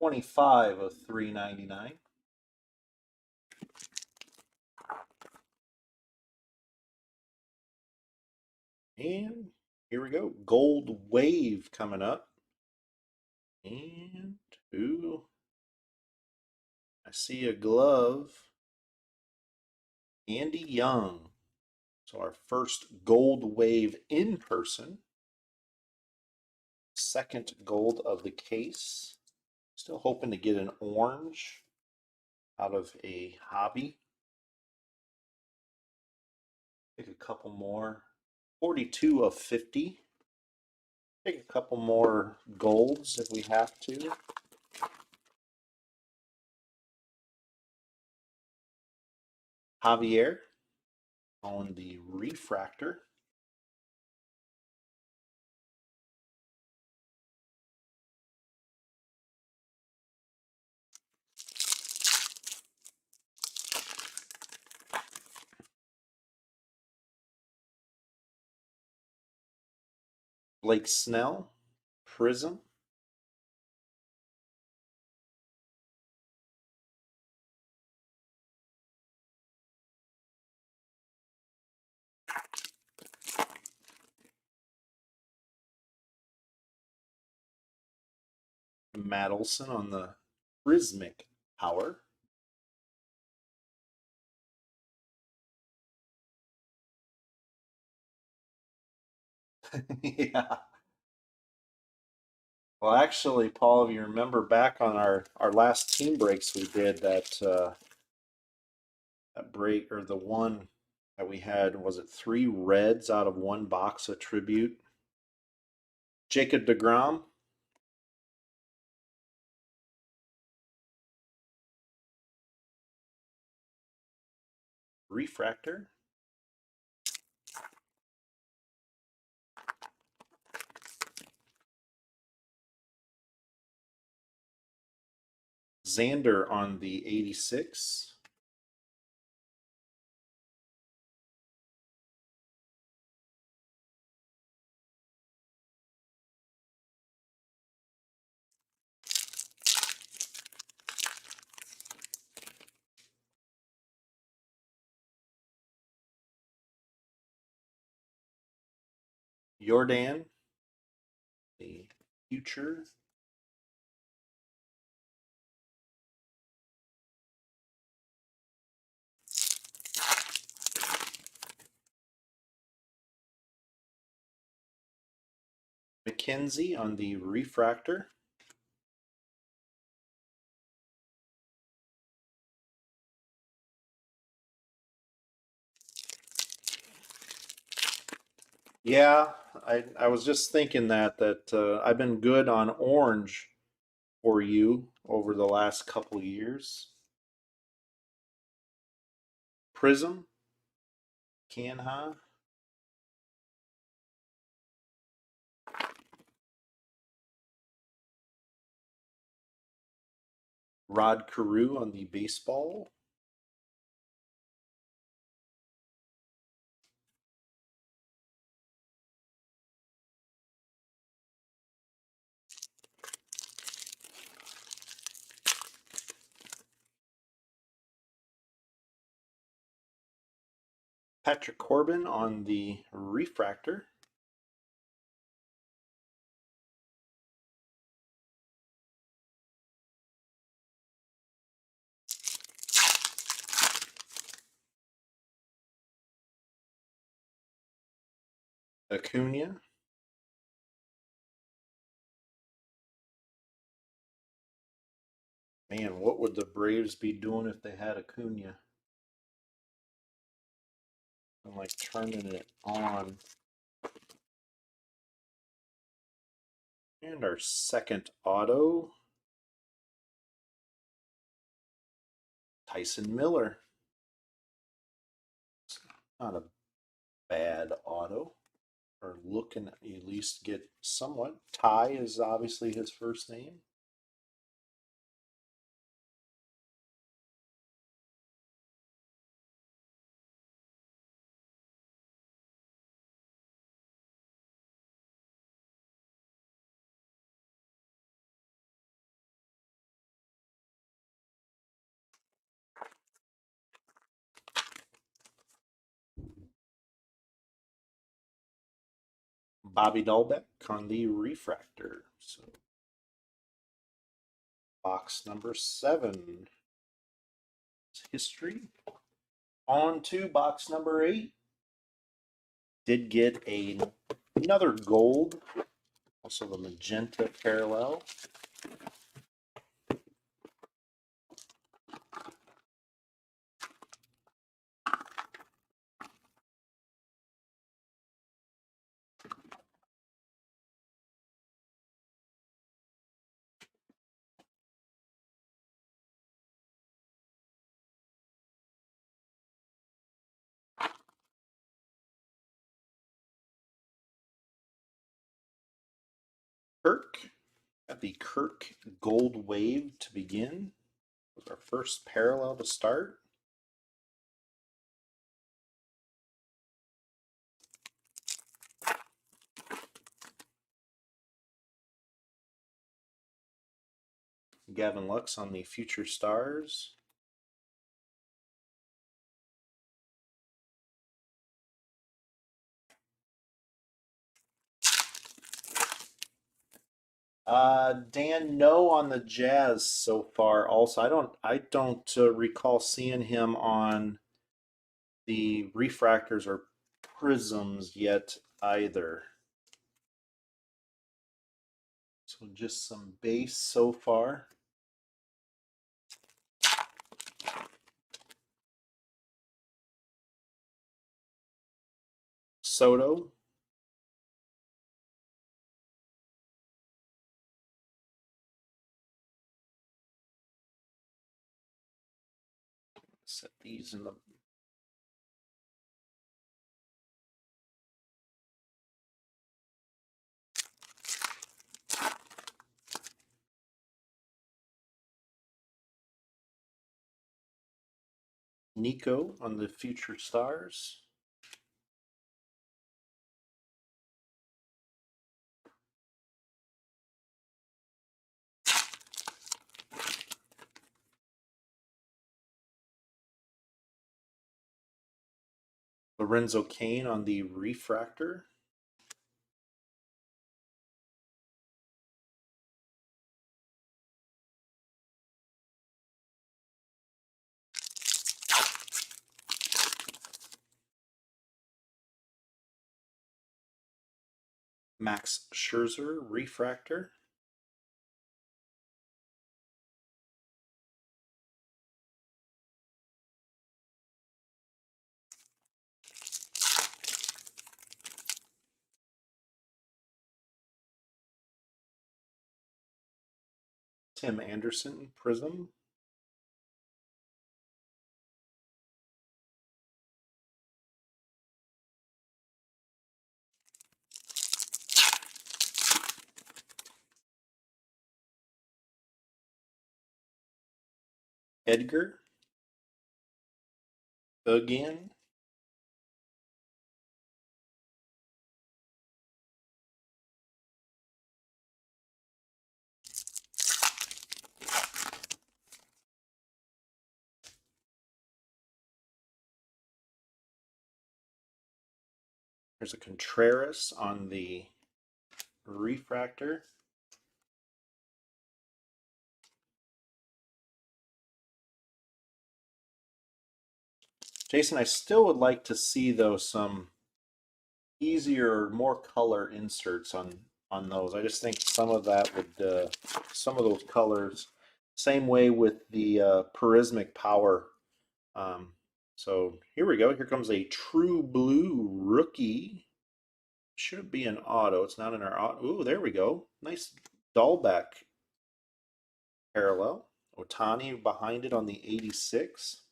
$25 of $3.99. And here we go. Gold Wave coming up. And ooh, I see a glove. Andy Young. So our first Gold Wave in person. Second gold of the case. Still hoping to get an orange out of a hobby. Take a couple more. 42 of 50. Take a couple more golds if we have to. Javier on the refractor. Blake Snell, Prism. Matt Olson on the Prismic Power. Yeah. Well, actually, Paul, if you remember back on our last team breaks we did, that break, or the one that we had, was it 3 reds out of 1 box of tribute? Jacob deGrom. Refractor. Xander on the 86. Jordan, the future. McKenzie on the refractor. Yeah, I was just thinking that I've been good on orange for you over the last couple years. Prism, Canha, Rod Carew on the baseball. Patrick Corbin on the refractor. Acuna. Man, what would the Braves be doing if they had Acuna? I'm like turning it on. And our second auto, Tyson Miller. It's not a bad auto. Or looking at least get somewhat. Ty is obviously his first name. Bobby Dahlbeck on the refractor. So box number 7. History. On to box number 8. Did get another gold. Also the magenta parallel. Kirk. Got the Kirk Gold Wave to begin. Was our first parallel to start. Gavin Lux on the Future Stars. Dan, no on the Jazz so far. Also, I don't recall seeing him on the refractors or prisms yet either. So just some base so far. Soto. Set these in the Nico on the Future Stars. Lorenzo Kane on the Refractor. Max Scherzer Refractor. Tim Anderson Prism. Edgar again. There's a Contreras on the Refractor. Jason, I still would like to see though some easier, more color inserts on those. I just think some of that would some of those colors. Same way with the Prismic Power. Um, so here we go. Here comes a True Blue rookie. Should be an auto. It's not in our auto. Ooh, there we go. Nice Dahlbeck parallel. Otani behind it on the 86.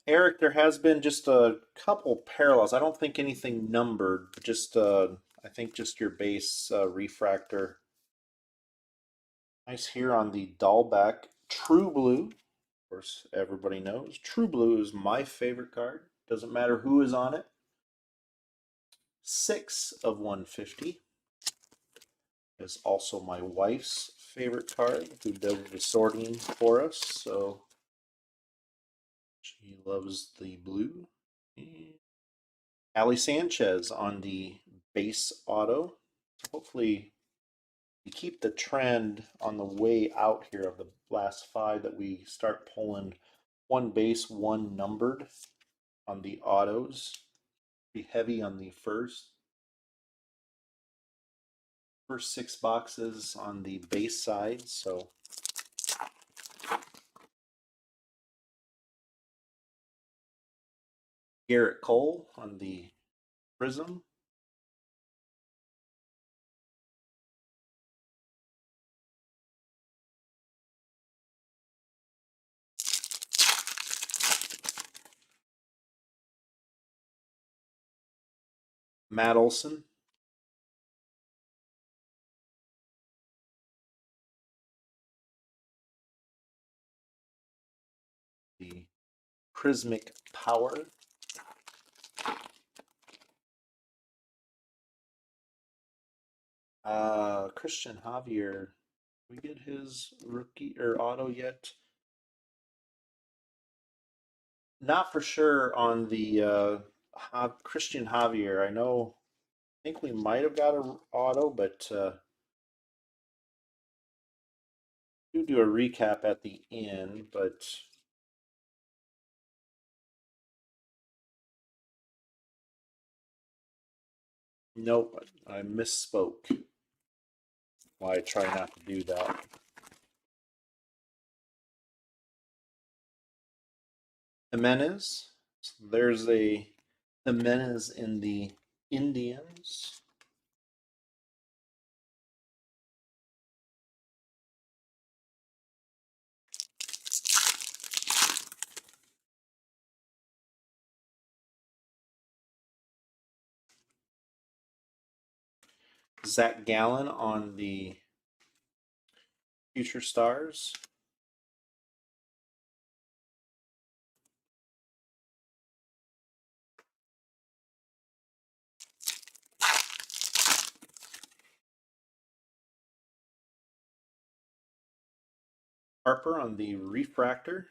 Eric, there has been just a couple parallels. I don't think anything numbered, just I think just your base refractor. Nice here on the Dahlbeck True Blue. Of course, everybody knows True Blue is my favorite card. Doesn't matter who is on it. 6 of 150 is also my wife's favorite card, who does the sorting for us. So she loves the blue. Ali Sanchez on the base auto. Hopefully we keep the trend on the way out here of the last 5 that we start pulling one base, one numbered on the autos. Be heavy on the first 6 boxes on the base side. So Garrett Cole on the Prism. Matt Olson. The Prismic Power. Christian Javier. Did we get his rookie or auto yet? Not for sure on the Christian Javier. I think we might have got an auto, but do a recap at the end. But nope, I misspoke. Why I try not to do that. Jimenez. So there's a Jimenez in the Indians. Zach Gallen on the Future Stars. Harper on the Refractor.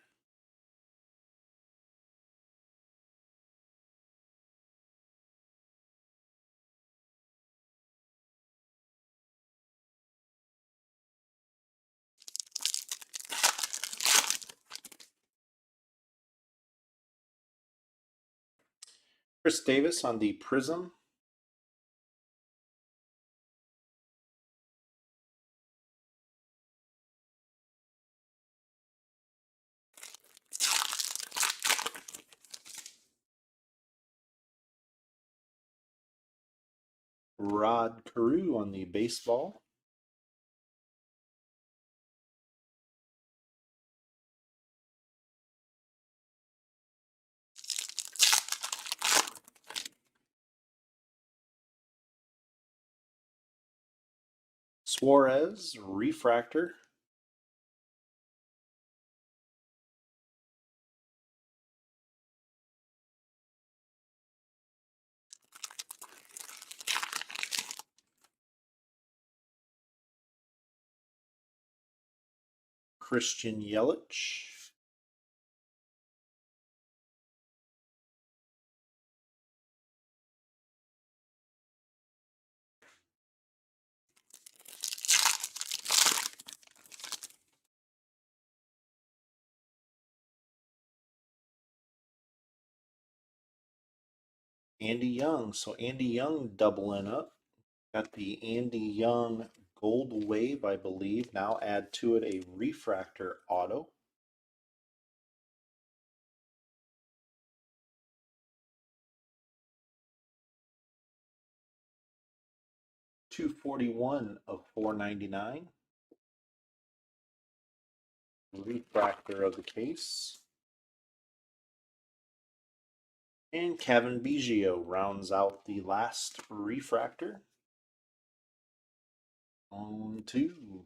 Chris Davis on the Prism. Rod Carew on the Baseball. Suarez Refractor. Christian Yelich. Andy Young. So Andy Young doubling up. Got the Andy Young Gold Wave, I believe. Now add to it a Refractor Auto. $241 of $499. Refractor of the case. And Kevin Biggio rounds out the last refractor. On to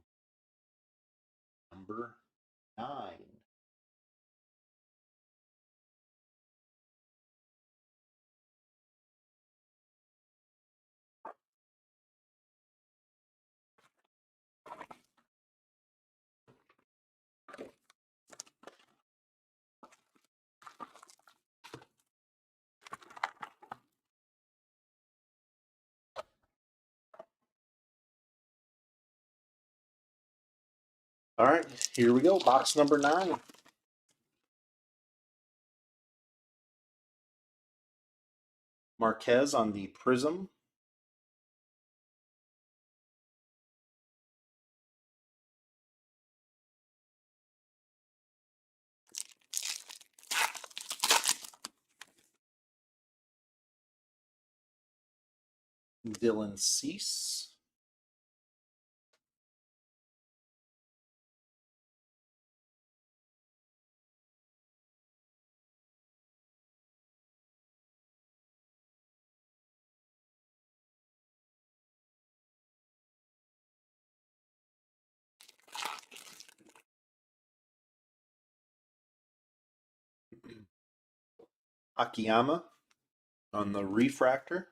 number 9. All right, here we go. Box number 9. Marquez on the Prism. Dylan Cease. Akiyama on the refractor.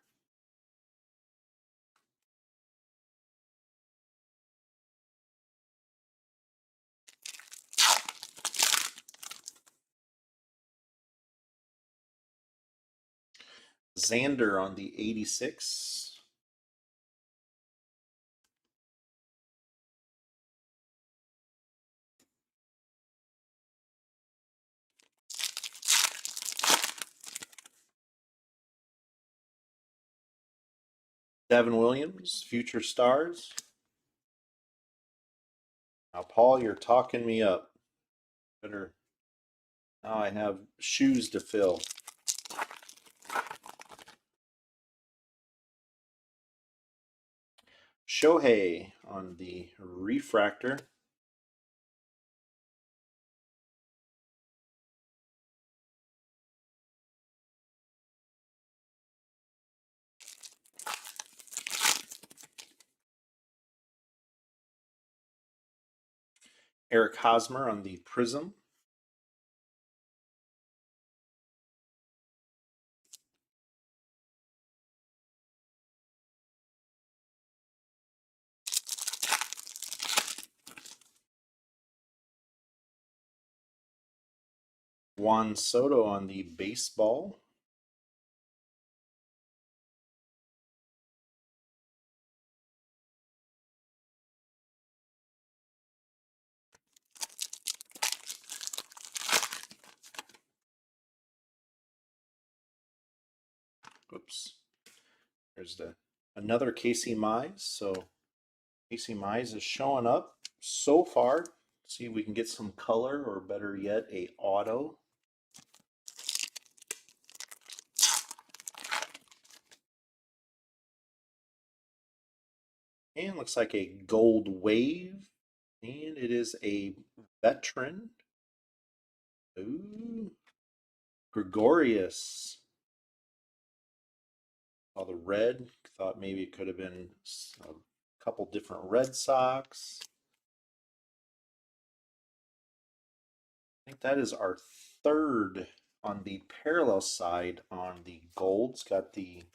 Xander on the 86. Devin Williams, Future Stars. Now, Paul, you're talking me up. Better. Now I have shoes to fill. Shohei on the refractor. Eric Hosmer on the Prism. Juan Soto on the Baseball. Oops. There's another Casey Mize. So Casey Mize is showing up so far. See if we can get some color, or better yet, a auto. And looks like a gold wave. And it is a veteran. Ooh. Gregorius. All the red. Thought maybe it could have been a couple different Red Sox. I think that is our third on the parallel side on the golds. Got the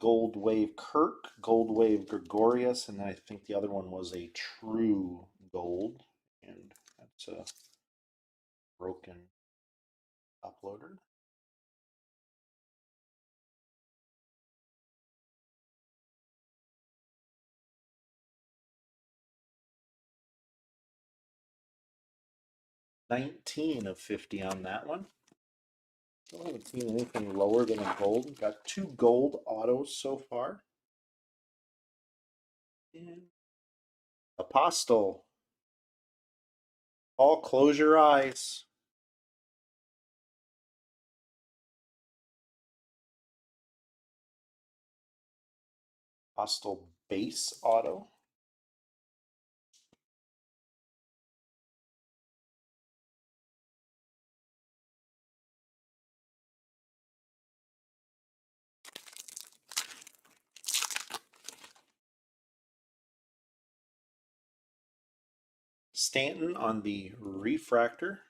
Gold Wave Kirk, Gold Wave Gregorius, and then I think the other one was a true gold. And that's a broken uploader. $19 of $50 on that one. Still haven't seen anything lower than a gold. Got two gold autos so far. And Apostle. All close your eyes. Apostle base auto. Stanton on the refractor.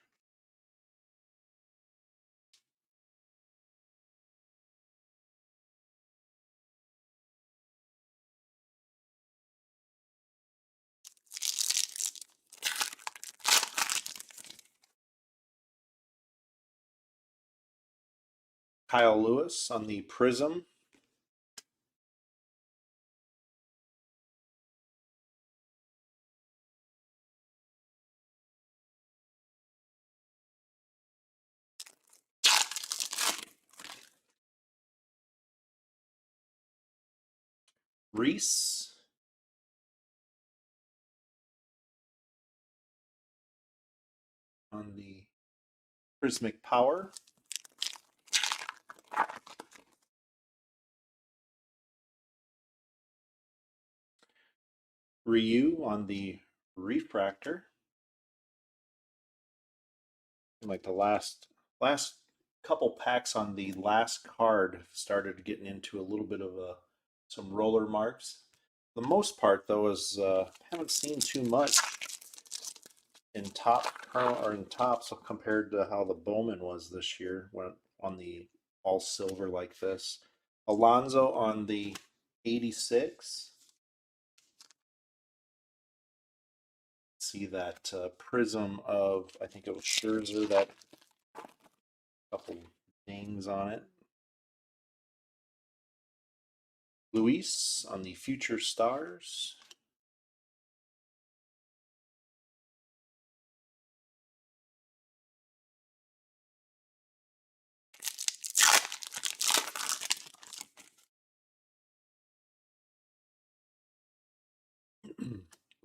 Kyle Lewis on the Prism. Reese on the Prismic Power. Ryu on the refractor. Like the last couple packs on the last card started getting into a little bit of some roller marks. The most part though is haven't seen too much in tops compared to how the Bowman was this year when on the all silver like this. Alonso on the 86. See that prism of, I think it was Scherzer, that couple dings on it. Luis on the Future Stars.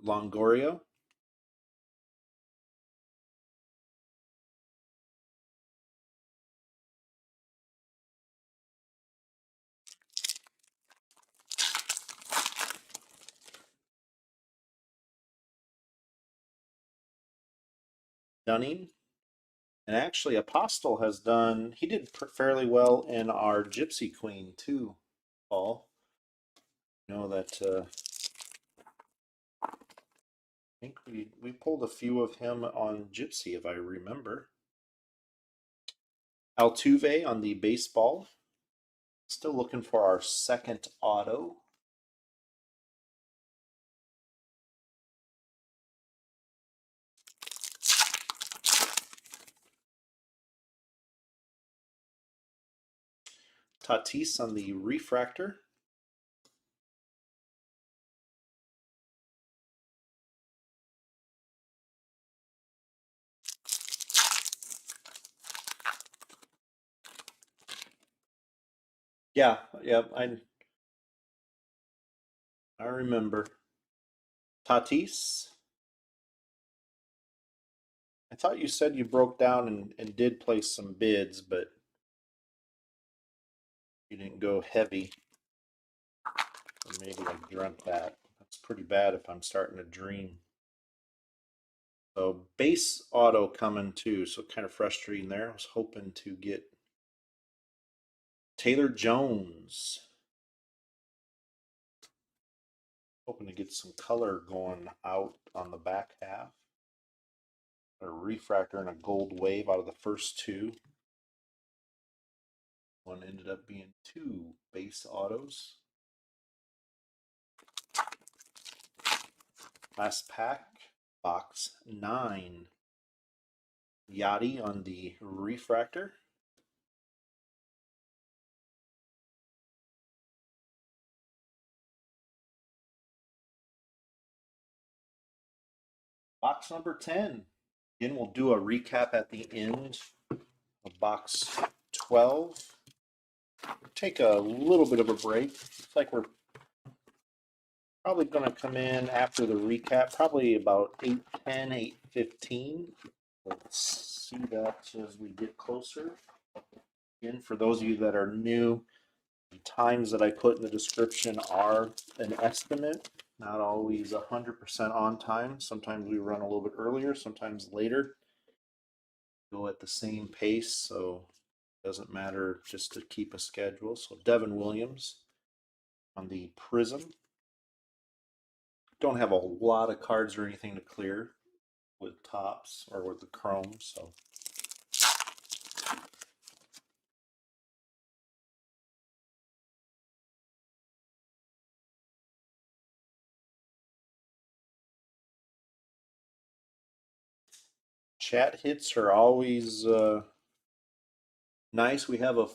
Longoria. Dunning. And actually, Apostle has done, he did fairly well in our Gypsy Queen too, Paul. You know that, I think We pulled a few of him on Gypsy, if I remember. Altuve on the baseball. Still looking for our second auto. Tatis on the refractor. Yeah, yeah, I remember. Tatis. I thought you said you broke down and did place some bids, but you didn't go heavy. Or maybe I dreamt that. That's pretty bad if I'm starting to dream. So base auto coming too, so kind of frustrating there. I was hoping to get Taylor Jones. Hoping to get some color going out on the back half. A refractor and a gold wave out of the first two. One ended up being two base autos. Last pack, box 9. Yachty on the refractor. Box number 10. Again, we'll do a recap at the end of box 12. Take a little bit of a break. Looks like we're probably going to come in after the recap, probably about 8:10, 8:15. Let's see that as we get closer. Again, for those of you that are new, the times that I put in the description are an estimate, not always 100% on time. Sometimes we run a little bit earlier, sometimes later. Go at the same pace, so it doesn't matter just to keep a schedule. So Devin Williams on the Prism. Don't have a lot of cards or anything to clear with Topps or with the Chrome, so chat hits are always nice. We have a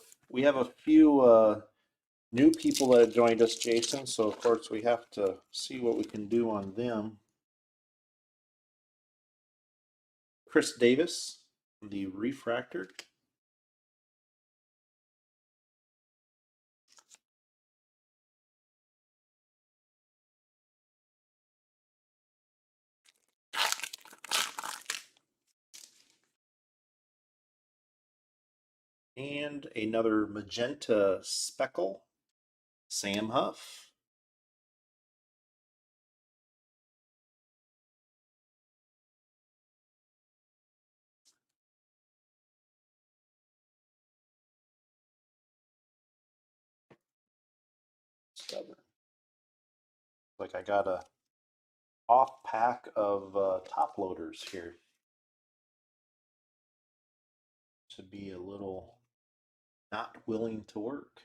few new people that have joined us, Jason. So of course we have to see what we can do on them. Chris Davis, the refractor. And another magenta speckle, Sam Huff. Stubborn. Like I got a off pack of top loaders here. To be a little not willing to work.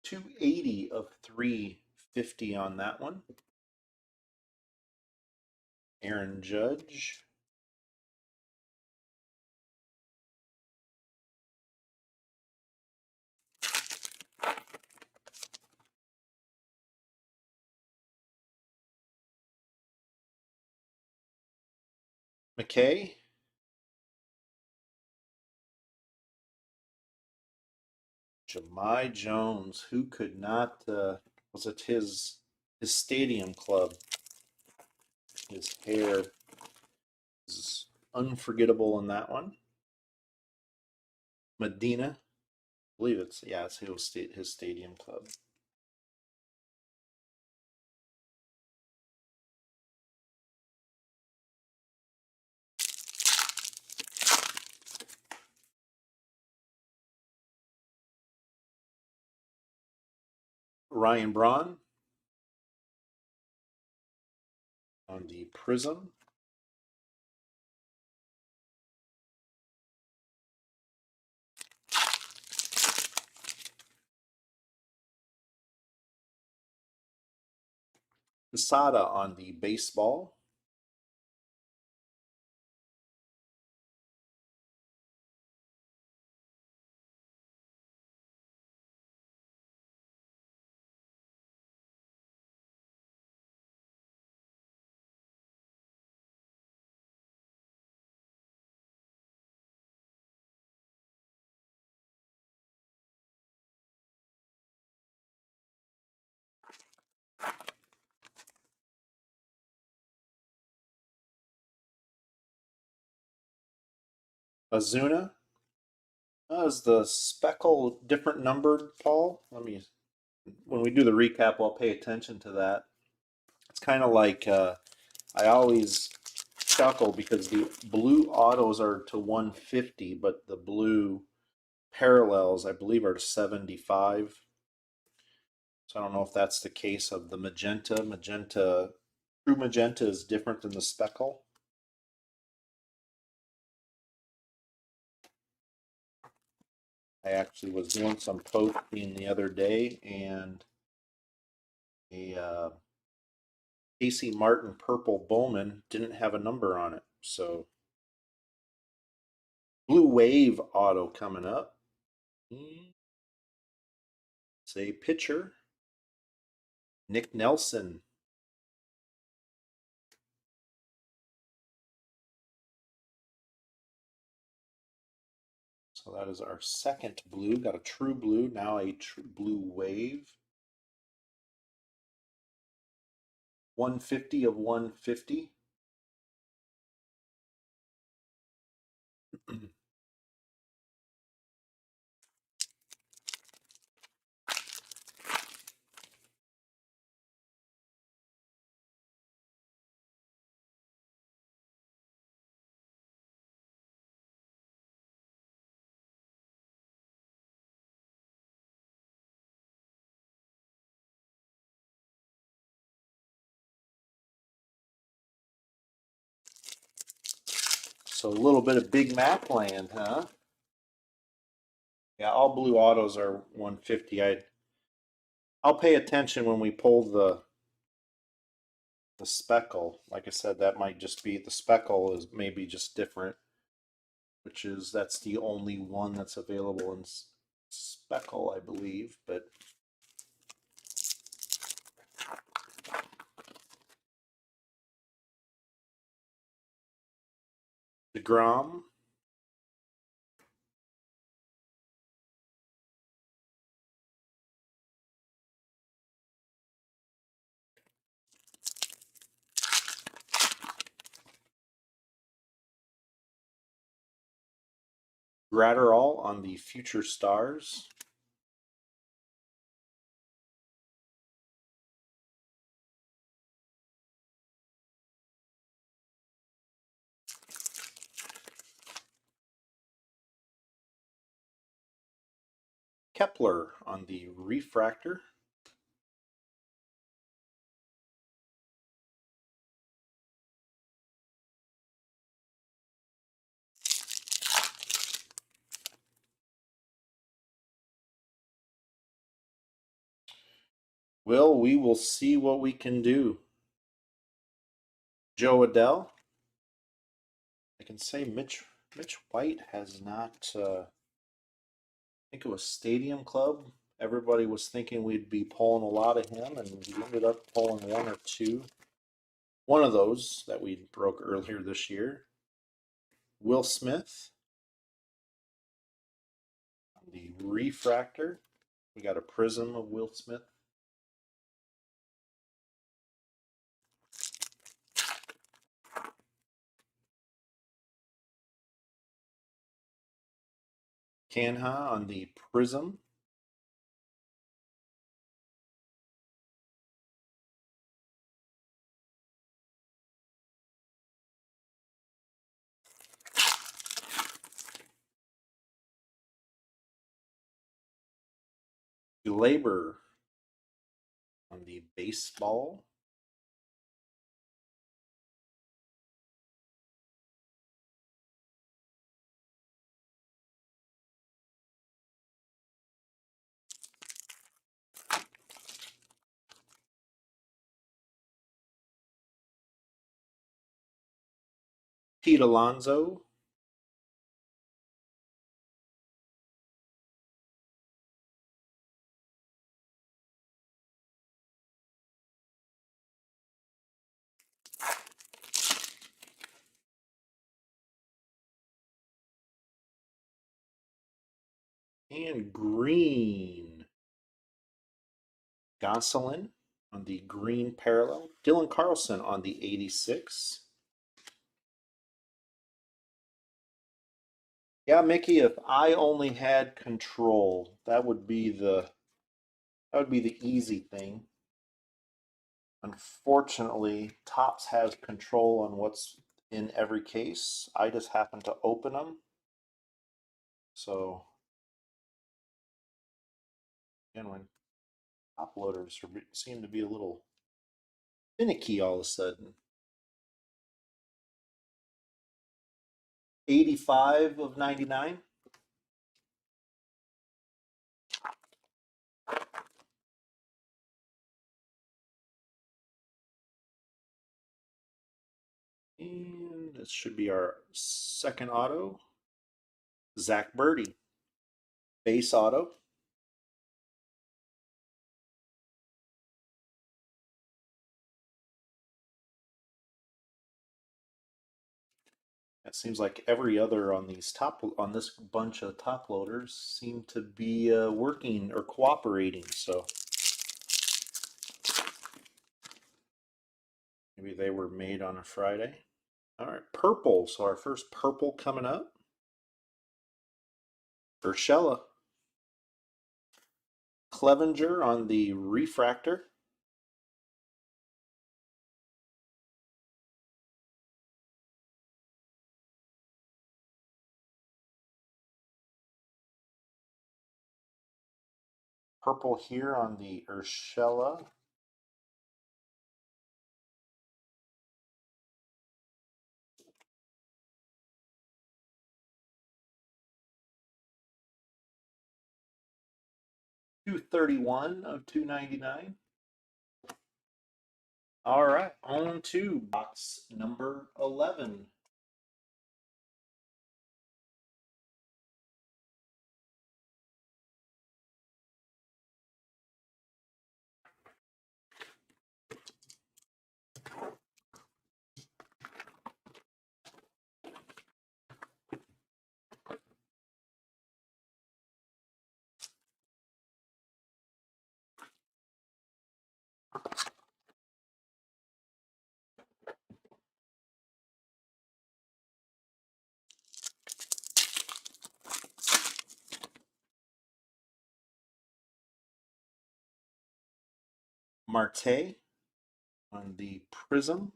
280 of 350 on that one. Aaron Judge. McKay. Jahmai Jones. Who could not? Was it his stadium club? His hair is unforgettable in that one. Medina. I believe it's his stadium club. Ryan Braun. on the Prism. Casada on the Baseball. Azuna. Is the speckle different numbered, Paul? When we do the recap, I'll pay attention to that. It's kind of like I always chuckle because the blue autos are to 150, but the blue parallels, I believe, are to 75. So I don't know if that's the case of the magenta. True magenta is different than the speckle. I actually was doing some posting the other day, and a Casey Martin Purple Bowman didn't have a number on it. So Blue Wave auto coming up. It's a pitcher, Nick Nelson. So that is our second blue. Got a true blue, now a true blue wave. 150 of 150. So a little bit of Big Mac land, huh? Yeah, all blue autos are 150. I'll pay attention when we pull the speckle. Like I said, that might just be the speckle is maybe just different, which is that's the only one that's available in speckle, I believe. But the Grom, Gratterall on the Future Stars. Kepler on the Refractor. Well, we will see what we can do. Joe Adell. I can say Mitch White has not. I think it was Stadium Club. Everybody was thinking we'd be pulling a lot of him, and we ended up pulling one or two. One of those that we broke earlier this year. Will Smith on the Refractor. We got a prism of Will Smith. Canha on the prism. Labor on the baseball. Pete Alonso, and green. Gonzalez on the green parallel. Dylan Carlson on the 86. Yeah, Mickey, if I only had control, that would be the easy thing. Unfortunately, Topps has control on what's in every case. I just happen to open them. So, again, when top loaders seem to be a little finicky all of a sudden. 85 of 99. And this should be our second auto. Zach Birdie, base auto. It seems like every other on this bunch of top loaders seem to be working or cooperating. So maybe they were made on a Friday. All right, purple. So our first purple coming up. Urshela. Clevenger on the refractor. Purple here on the Urshela. $231 of $299. All right, on to box number 11. Marte on the Prism.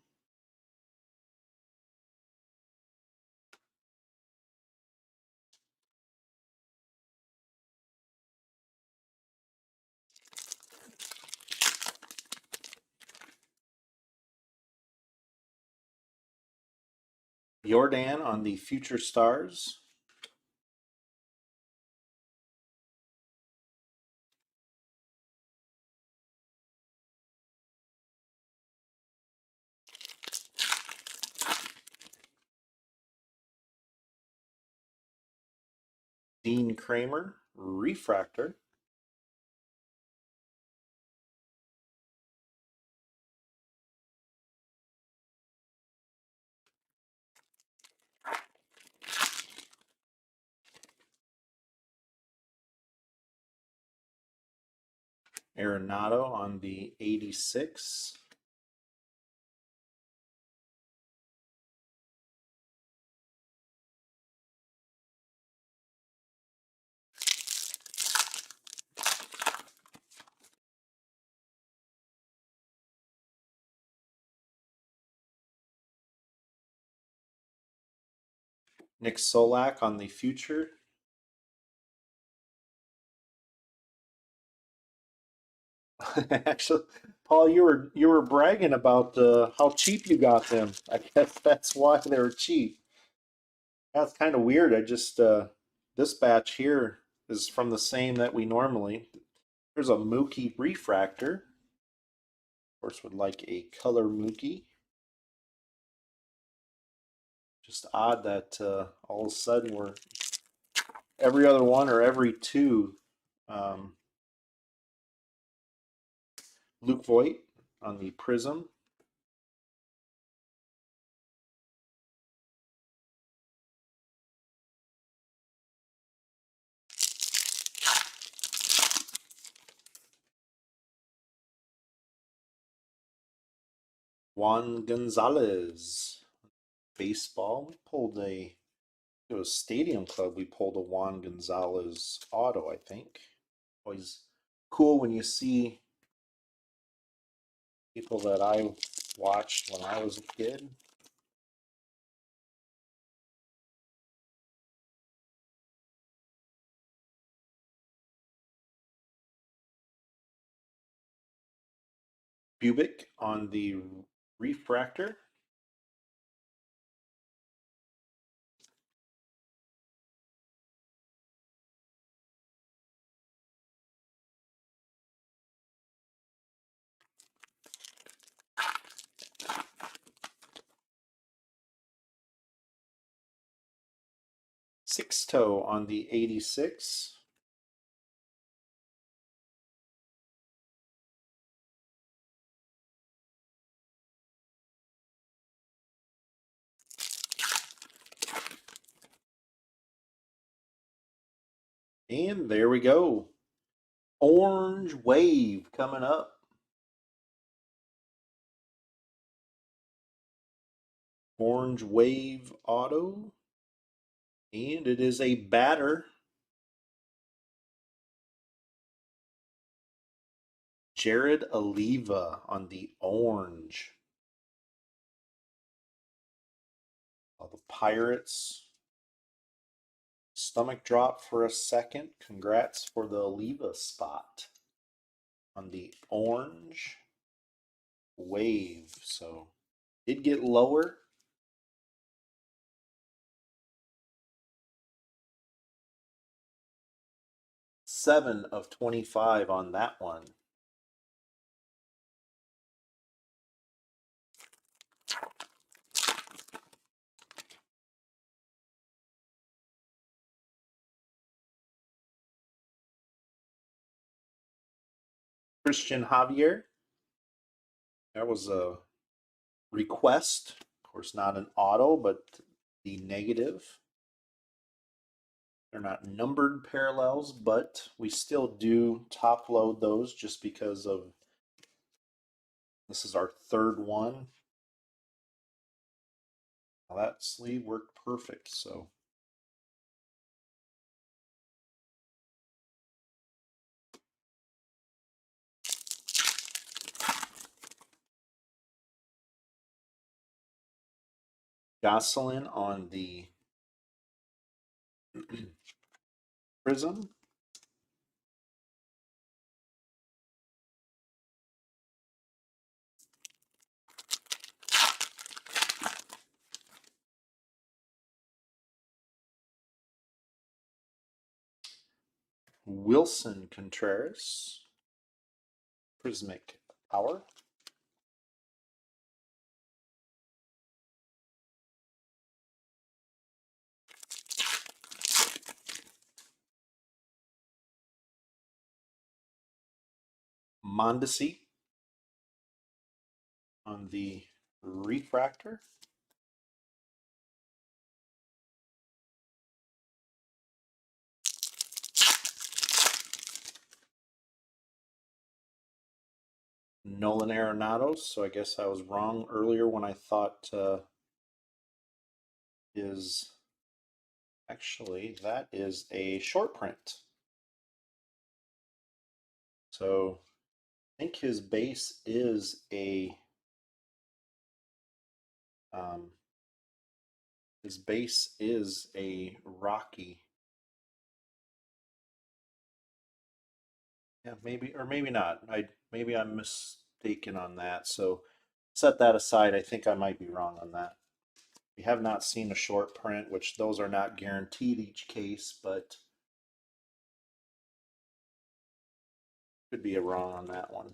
Jordan on the Future Stars. Dean Kramer, refractor. Arenado on the 86. Nick Solak on the Future. Actually, Paul, you were bragging about how cheap you got them. I guess that's why they were cheap. That's kind of weird. I just this batch here is from the same that we normally. There's a Mookie refractor. Of course, would like a color Mookie. Just odd that all of a sudden we're every other one or every two. Um, Luke Voigt on the Prism. Juan Gonzalez. Baseball. We pulled a, it was Stadium Club. We pulled a Juan Gonzalez auto, I think. Always cool when you see people that I watched when I was a kid. Bubic on the refractor. Sixto on the 86. And there we go. Orange Wave coming up. Orange Wave auto. And it is a batter. Jared Oliva on the orange. The Pirates. Stomach drop for a second. Congrats for the Oliva spot on the orange wave. So did get lower. 7 of 25 on that one. Christian Javier. That was a request. Of course, not an auto, but the negative. They're not numbered parallels, but we still do top load those just because of this is our third one. Now that sleeve worked perfect, so Jocelyn on the Prism. Wilson Contreras. Prismic Power. Mondesi on the Refractor. Nolan Arenado's, so I guess I was wrong earlier when I thought is actually that is a short print. So I think his base is a um, his base is a Rocky. Yeah, maybe or maybe not. Maybe I'm mistaken on that. So set that aside. I think I might be wrong on that. We have not seen a short print, which those are not guaranteed each case, but could be a wrong on that one.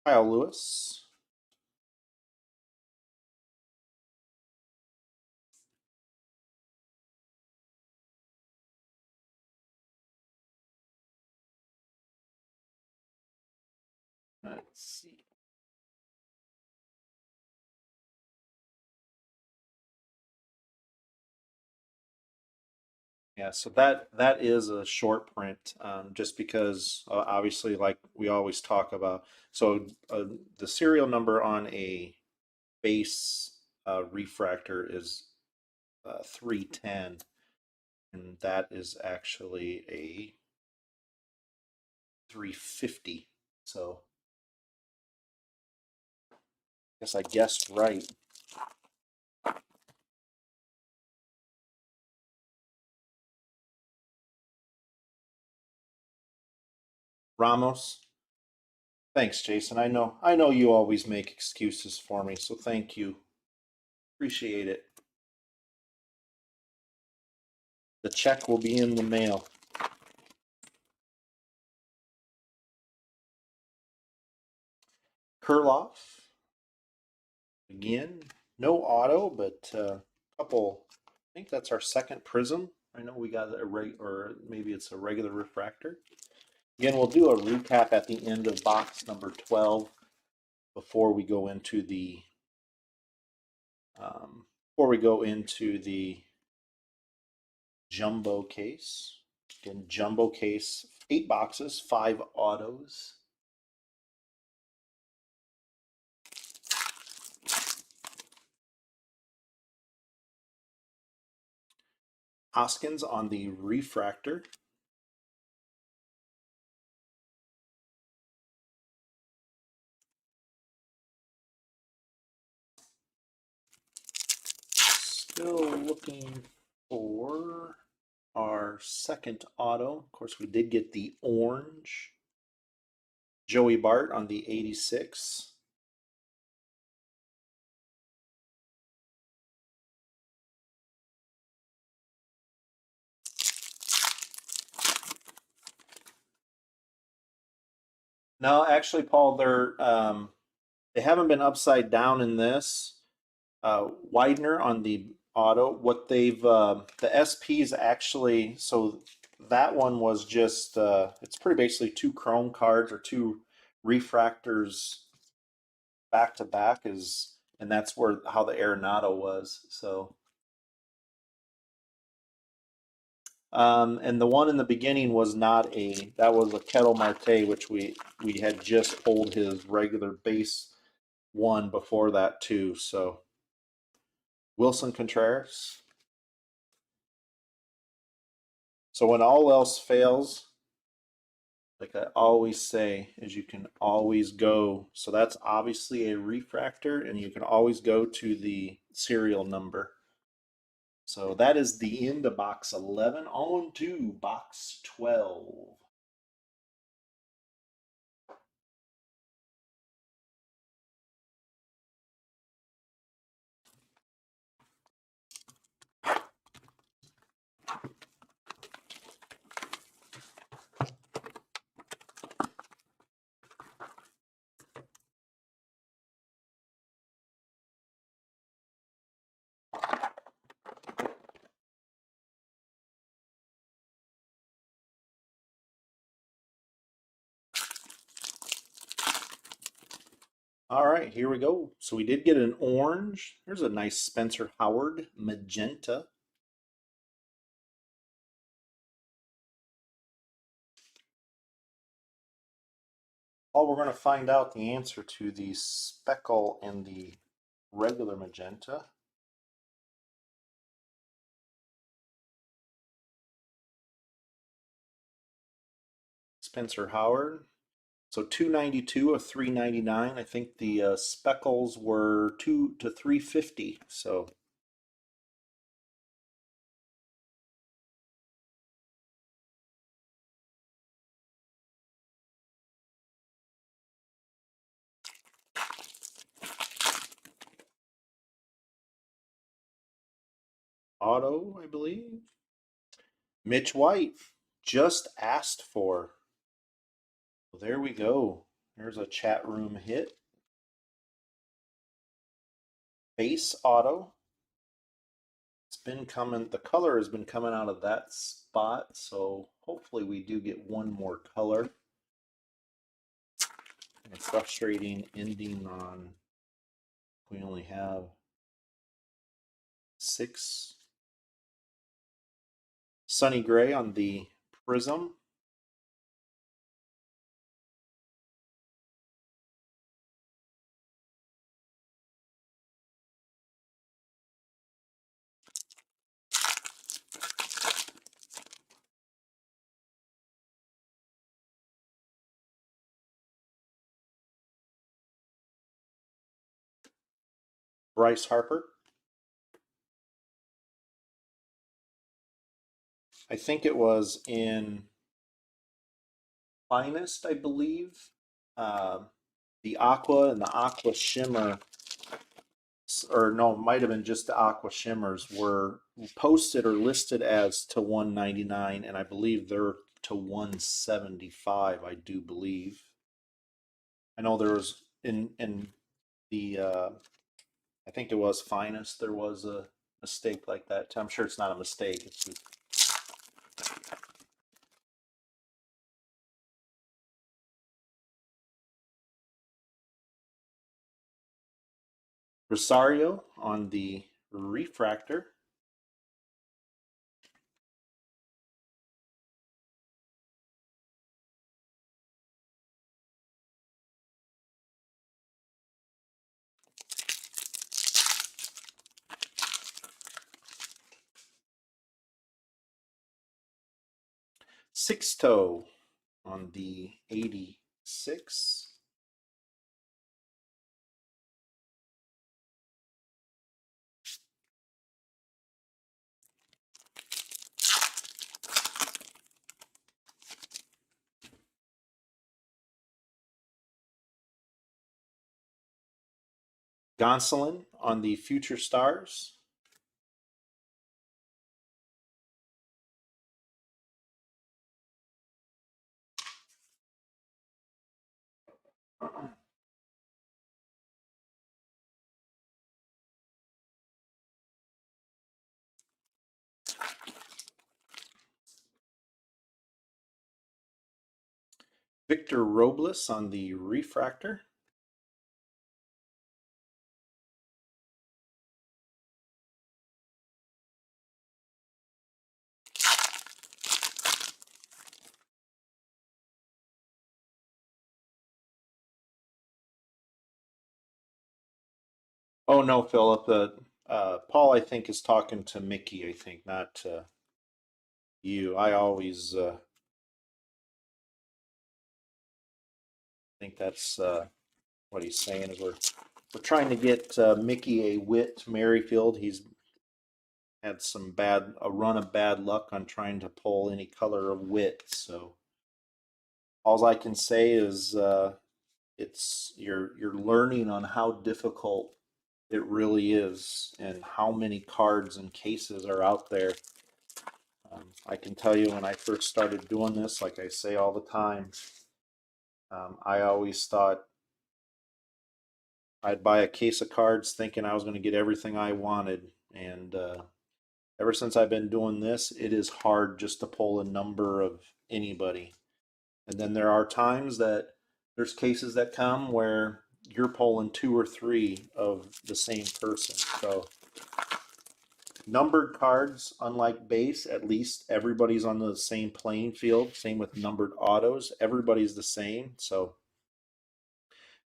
Kyle Lewis. Let's see. Yeah, so that is a short print, just because obviously, like we always talk about. So the serial number on a base refractor is 310, and that is actually a 350. So guess I guessed right. Ramos. Thanks, Jason. I know you always make excuses for me, so thank you. Appreciate it. The check will be in the mail. Kurloff. Again, no auto, but a couple. I think that's our second prism. I know we got a or maybe it's a regular refractor. Again, we'll do a recap at the end of box number 12 before we go into the jumbo case. Again, jumbo case, 8 boxes, 5 autos. Hoskins on the refractor. Still looking for our second auto. Of course, we did get the orange. Joey Bart on the 86. No, actually, Paul, they haven't been upside down in this. Widener on the auto. What they've the SPs actually, so that one was just it's pretty basically 2 chrome cards or 2 refractors back to back is, and that's where how the Arenado was. So and the one in the beginning was not that was a Kettle Marte, which we had just pulled his regular base one before that too. So Wilson Contreras. So when all else fails, like I always say, is you can always go. So that's obviously a refractor, and you can always go to the serial number. So that is the end of box 11. On to box 12. All right, here we go. So we did get an orange. There's a nice Spencer Howard magenta. Oh, we're going to find out the answer to the speckle and the regular magenta. Spencer Howard. So 292 of 399. I think the speckles were 2 to 350. So auto, I believe. Mitch White just asked for. Well, there we go. There's a chat room hit. Base auto. It's been coming, the color has been coming out of that spot, so hopefully we do get one more color. And a frustrating ending on, we only have 6. Sunny gray on the prism. Bryce Harper. I think it was in Finest, I believe. The Aqua and the Aqua Shimmer, or no, it might have been just the Aqua Shimmers, were posted or listed as to 199, and I believe they're to 175. I do believe. I know there was in the I think it was Finest. There was a mistake like that. I'm sure it's not a mistake. It's just Rosario on the refractor. Sixto on the 86. Gonzalez on the Future Stars. Victor Robles on the refractor. Oh no, Philip. Paul, I think, is talking to Mickey. I think, not you. I always think that's what he's saying. Is we're trying to get Mickey a Witt Merrifield. He's had a run of bad luck on trying to pull any color of Witt. So all I can say is it's you're learning on how difficult it really is and how many cards and cases are out there. I can tell you when I first started doing this, like I say all the time, I always thought I'd buy a case of cards thinking I was going to get everything I wanted. And ever since I've been doing this, it is hard just to pull a number of anybody. And then there are times that there's cases that come where you're pulling 2 or 3 of the same person. So numbered cards, unlike base, at least everybody's on the same playing field. Same with numbered autos, everybody's the same. So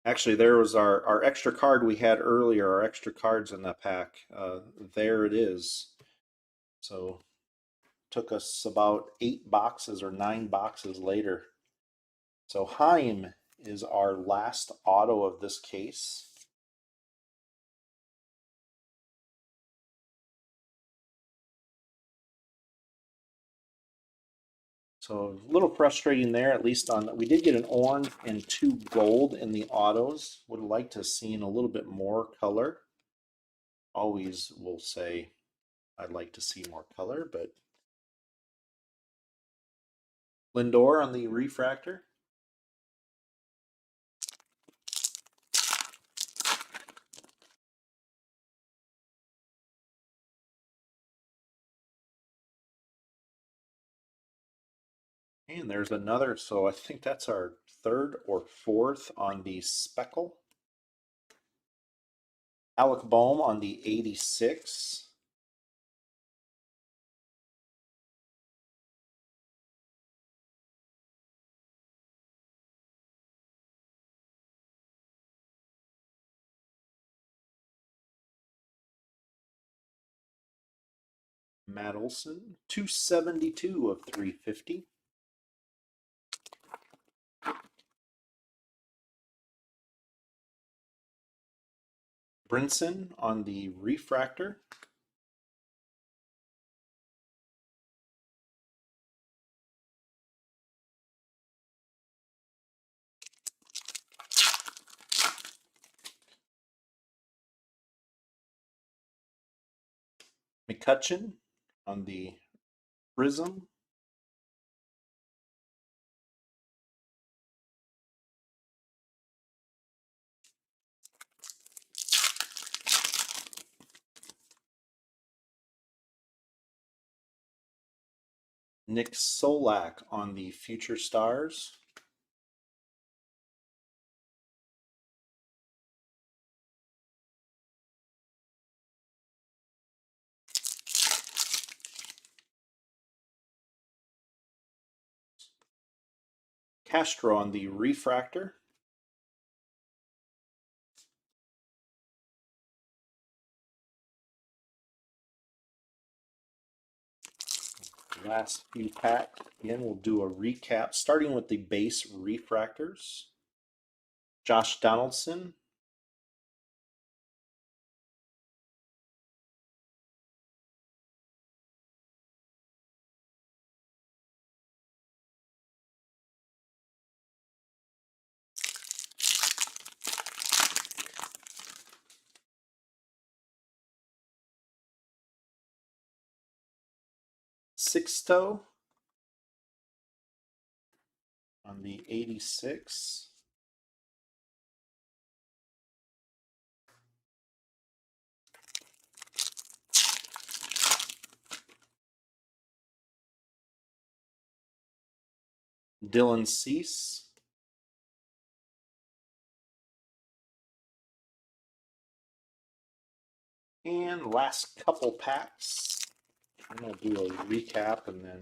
actually, there was our extra card we had earlier, our extra cards in that pack. There it is. So took us about 8 boxes or 9 boxes later. So Heim is our last auto of this case. So a little frustrating there, at least on, we did get an orange and 2 gold in the autos. Would have liked to have seen a little bit more color. Always will say I'd like to see more color, but Lindor on the refractor. And there's another, so I think that's our third or fourth on the Speckle. Alec Bohm on the 86. Matt Olson, 272 of 350. Brinson on the refractor. McCutcheon on the prism. Nick Solak on the Future Stars. Castro on the refractor. Last few packs. Again, we'll do a recap, starting with the base refractors. Josh Donaldson. Sixto on the 86. Dylan Cease. And last couple packs. I'm going to do a recap and then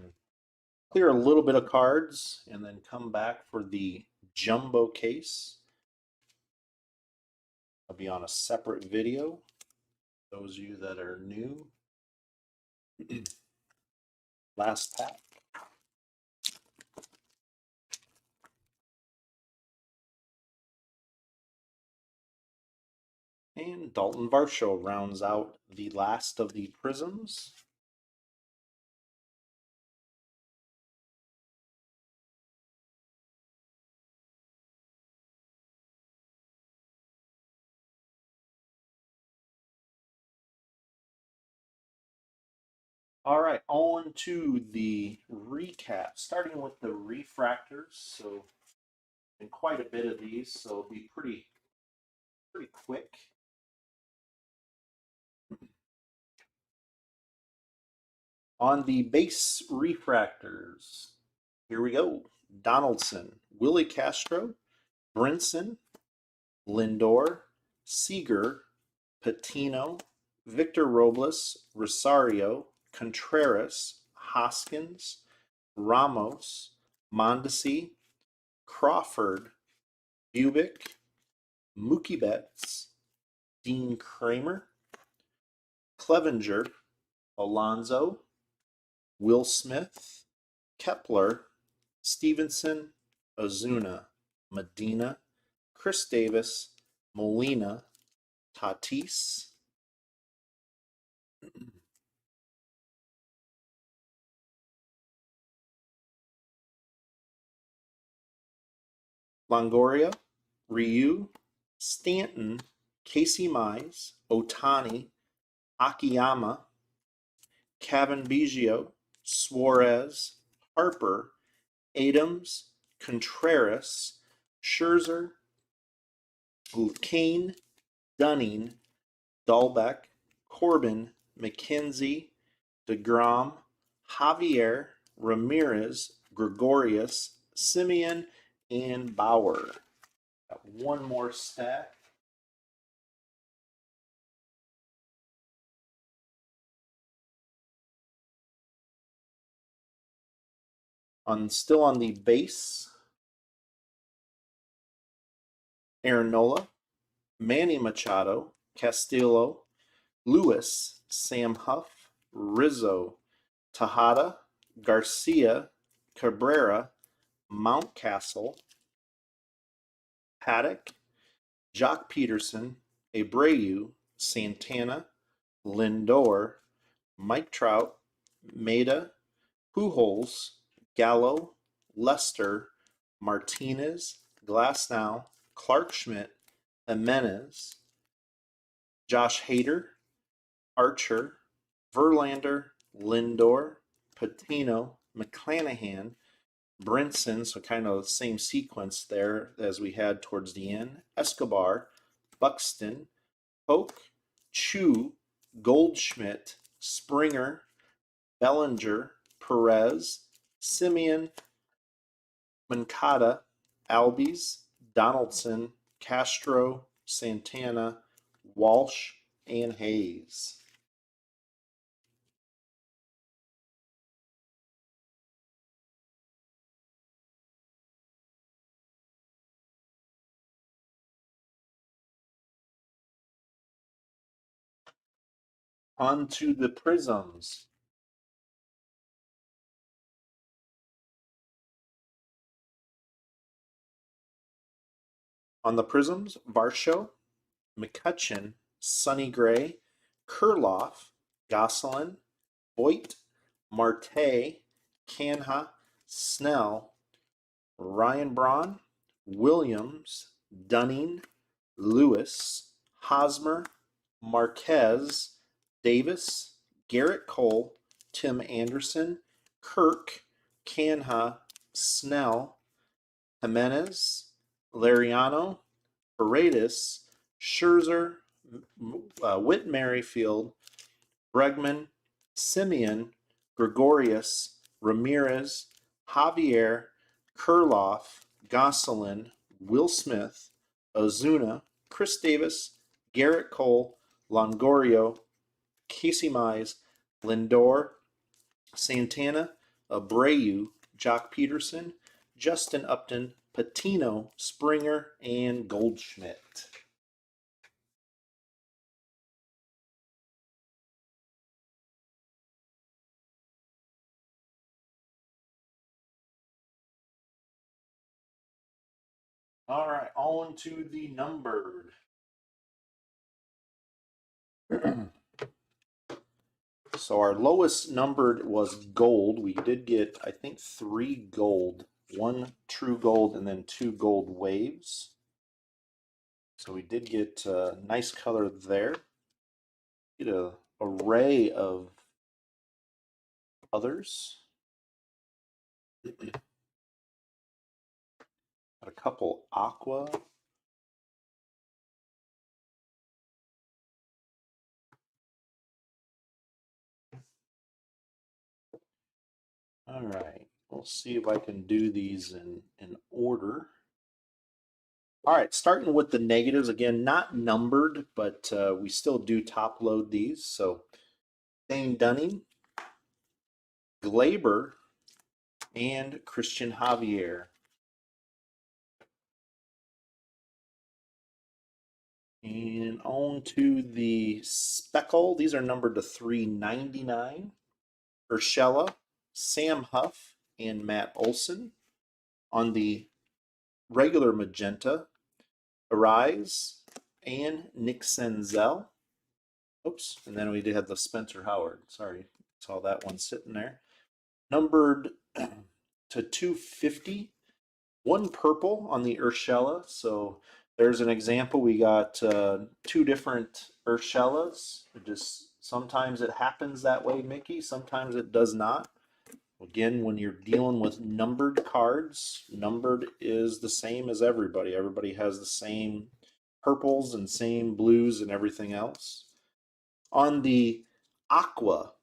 clear a little bit of cards and then come back for the jumbo case. I'll be on a separate video. Those of you that are new. Last pack. And Dalton Varsho rounds out the last of the prisms. All right, on to the recap, starting with the refractors. So, and quite a bit of these, so it'll be pretty quick. On the base refractors, here we go. Donaldson, Willie Castro, Brinson, Lindor, Seager, Patino, Victor Robles, Rosario, Contreras, Hoskins, Ramos, Mondesi, Crawford, Bubic, Mookie Betts, Dean Kramer, Clevenger, Alonso, Will Smith, Kepler, Stevenson, Ozuna, Medina, Chris Davis, Molina, Tatis, Longoria, Ryu, Stanton, Casey Mize, Otani, Akiyama, Kevin Biggio, Suarez, Harper, Adams, Contreras, Scherzer, Kane, Dunning, Dahlbeck, Corbin, McKenzie, DeGrom, Javier, Ramirez, Gregorius, Simeon, and Bauer. Got one more stack. Still on the base, Aaron Nola, Manny Machado, Castillo, Lewis, Sam Huff, Rizzo, Tejada, Garcia, Cabrera, Mountcastle, Paddock, Jock Peterson, Abreu, Santana, Lindor, Mike Trout, Maeda, Pujols, Gallo, Lester, Martinez, Glasnow, Clark Schmidt, Jimenez, Josh Hader, Archer, Verlander, Lindor, Patino, McClanahan, Brinson, so kind of the same sequence there as we had towards the end, Escobar, Buxton, Polk, Chu, Goldschmidt, Springer, Bellinger, Perez, Simeon, Moncada, Albies, Donaldson, Castro, Santana, Walsh, and Hayes. On to the prisms. On the prisms, Varsho, McCutcheon, Sonny Gray, Kurloff, Gosselin, Voigt, Marte, Canha, Snell, Ryan Braun, Williams, Dunning, Lewis, Hosmer, Marquez, Davis, Garrett Cole, Tim Anderson, Kirk, Canha, Snell, Jimenez, Lariano, Paredes, Scherzer, Whit Merrifield, Bregman, Simeon, Gregorius, Ramirez, Javier, Kurloff, Gosselin, Will Smith, Ozuna, Chris Davis, Garrett Cole, Longoria, Casey Mize, Lindor, Santana, Abreu, Jock Peterson, Justin Upton, Patino, Springer, and Goldschmidt. All right, on to the numbered. So our lowest numbered was gold. We did get, I think, 3 gold, 1 true gold, and then 2 gold waves. So we did get a nice color there. Get an array of others. Got a couple aqua. All right, we'll see if I can do these in order. All right, starting with the negatives, again, not numbered, but we still do top load these. So Dane Dunning, Glaber, and Christian Javier. And on to the Speckle. These are numbered to 399. Urshela, Sam Huff, and Matt Olson. On the regular magenta, Arise and Nick Senzel. Oops, and then we did have the Spencer Howard. Sorry, saw that one sitting there. Numbered to 250. One purple on the Urshela. So there's an example. We got 2 different Urshelas. Just sometimes it happens that way, Mickey. Sometimes it does not. Again, when you're dealing with numbered cards, numbered is the same as everybody. Everybody has the same purples and same blues and everything else. On the aqua,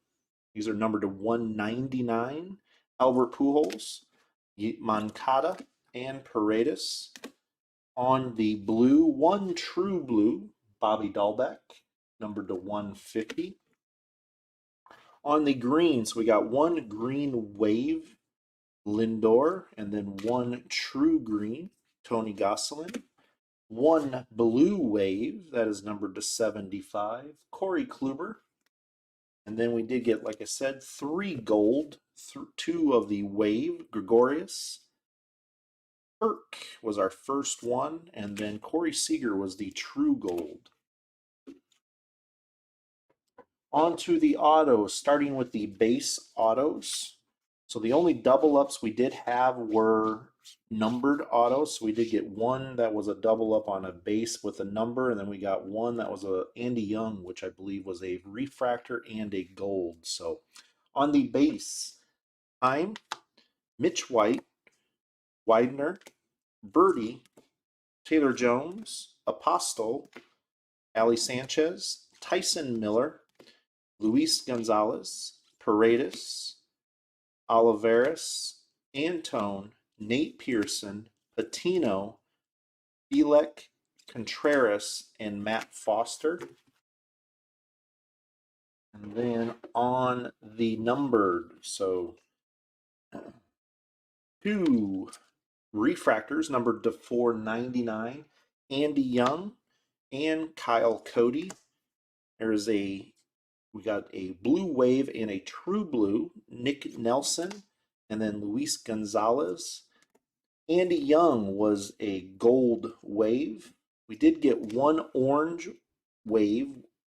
these are numbered to 199. Albert Pujols, Moncada and Paredes. On the blue, one true blue, Bobby Dahlbeck, numbered to 150. On the green, so we got one green wave, Lindor, and then one true green, Tony Gosselin. One blue wave, that is numbered to 75, Corey Kluber. And then we did get, like I said, three gold, two of the wave, Gregorius. Kirk was our first one, and then Corey Seager was the true gold. On to the autos, starting with the base autos. So the only double ups we did have were numbered autos. So we did get one that was a double up on a base with a number, and then we got one that was a Andy Young, which I believe was a refractor and a gold. So on the base, I'm Mitch White, Widener, Birdie, Taylor Jones, Apostle, Ali Sanchez, Tyson Miller, Luis Gonzalez, Paredes, Olivares, Antone, Nate Pearson, Patino, Belek, Contreras, and Matt Foster. And then on the numbered, so two refractors numbered to 499, Andy Young and Kyle Cody. We got a blue wave and a true blue, Nick Nelson, and then Luis Gonzalez. Andy Young was a gold wave. We did get one orange wave,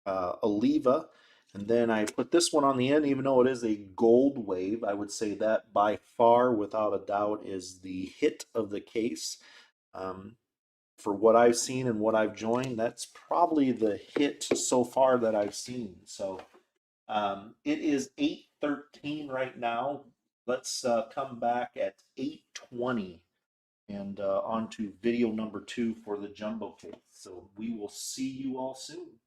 Oliva, and then I put this one on the end, even though it is a gold wave. I would say that by far, without a doubt, is the hit of the case. For what I've seen and what I've joined, that's probably the hit so far that I've seen. So it is 8:13 right now. Let's come back at 8:20 and on to video number 2 for the jumbo case. So we will see you all soon.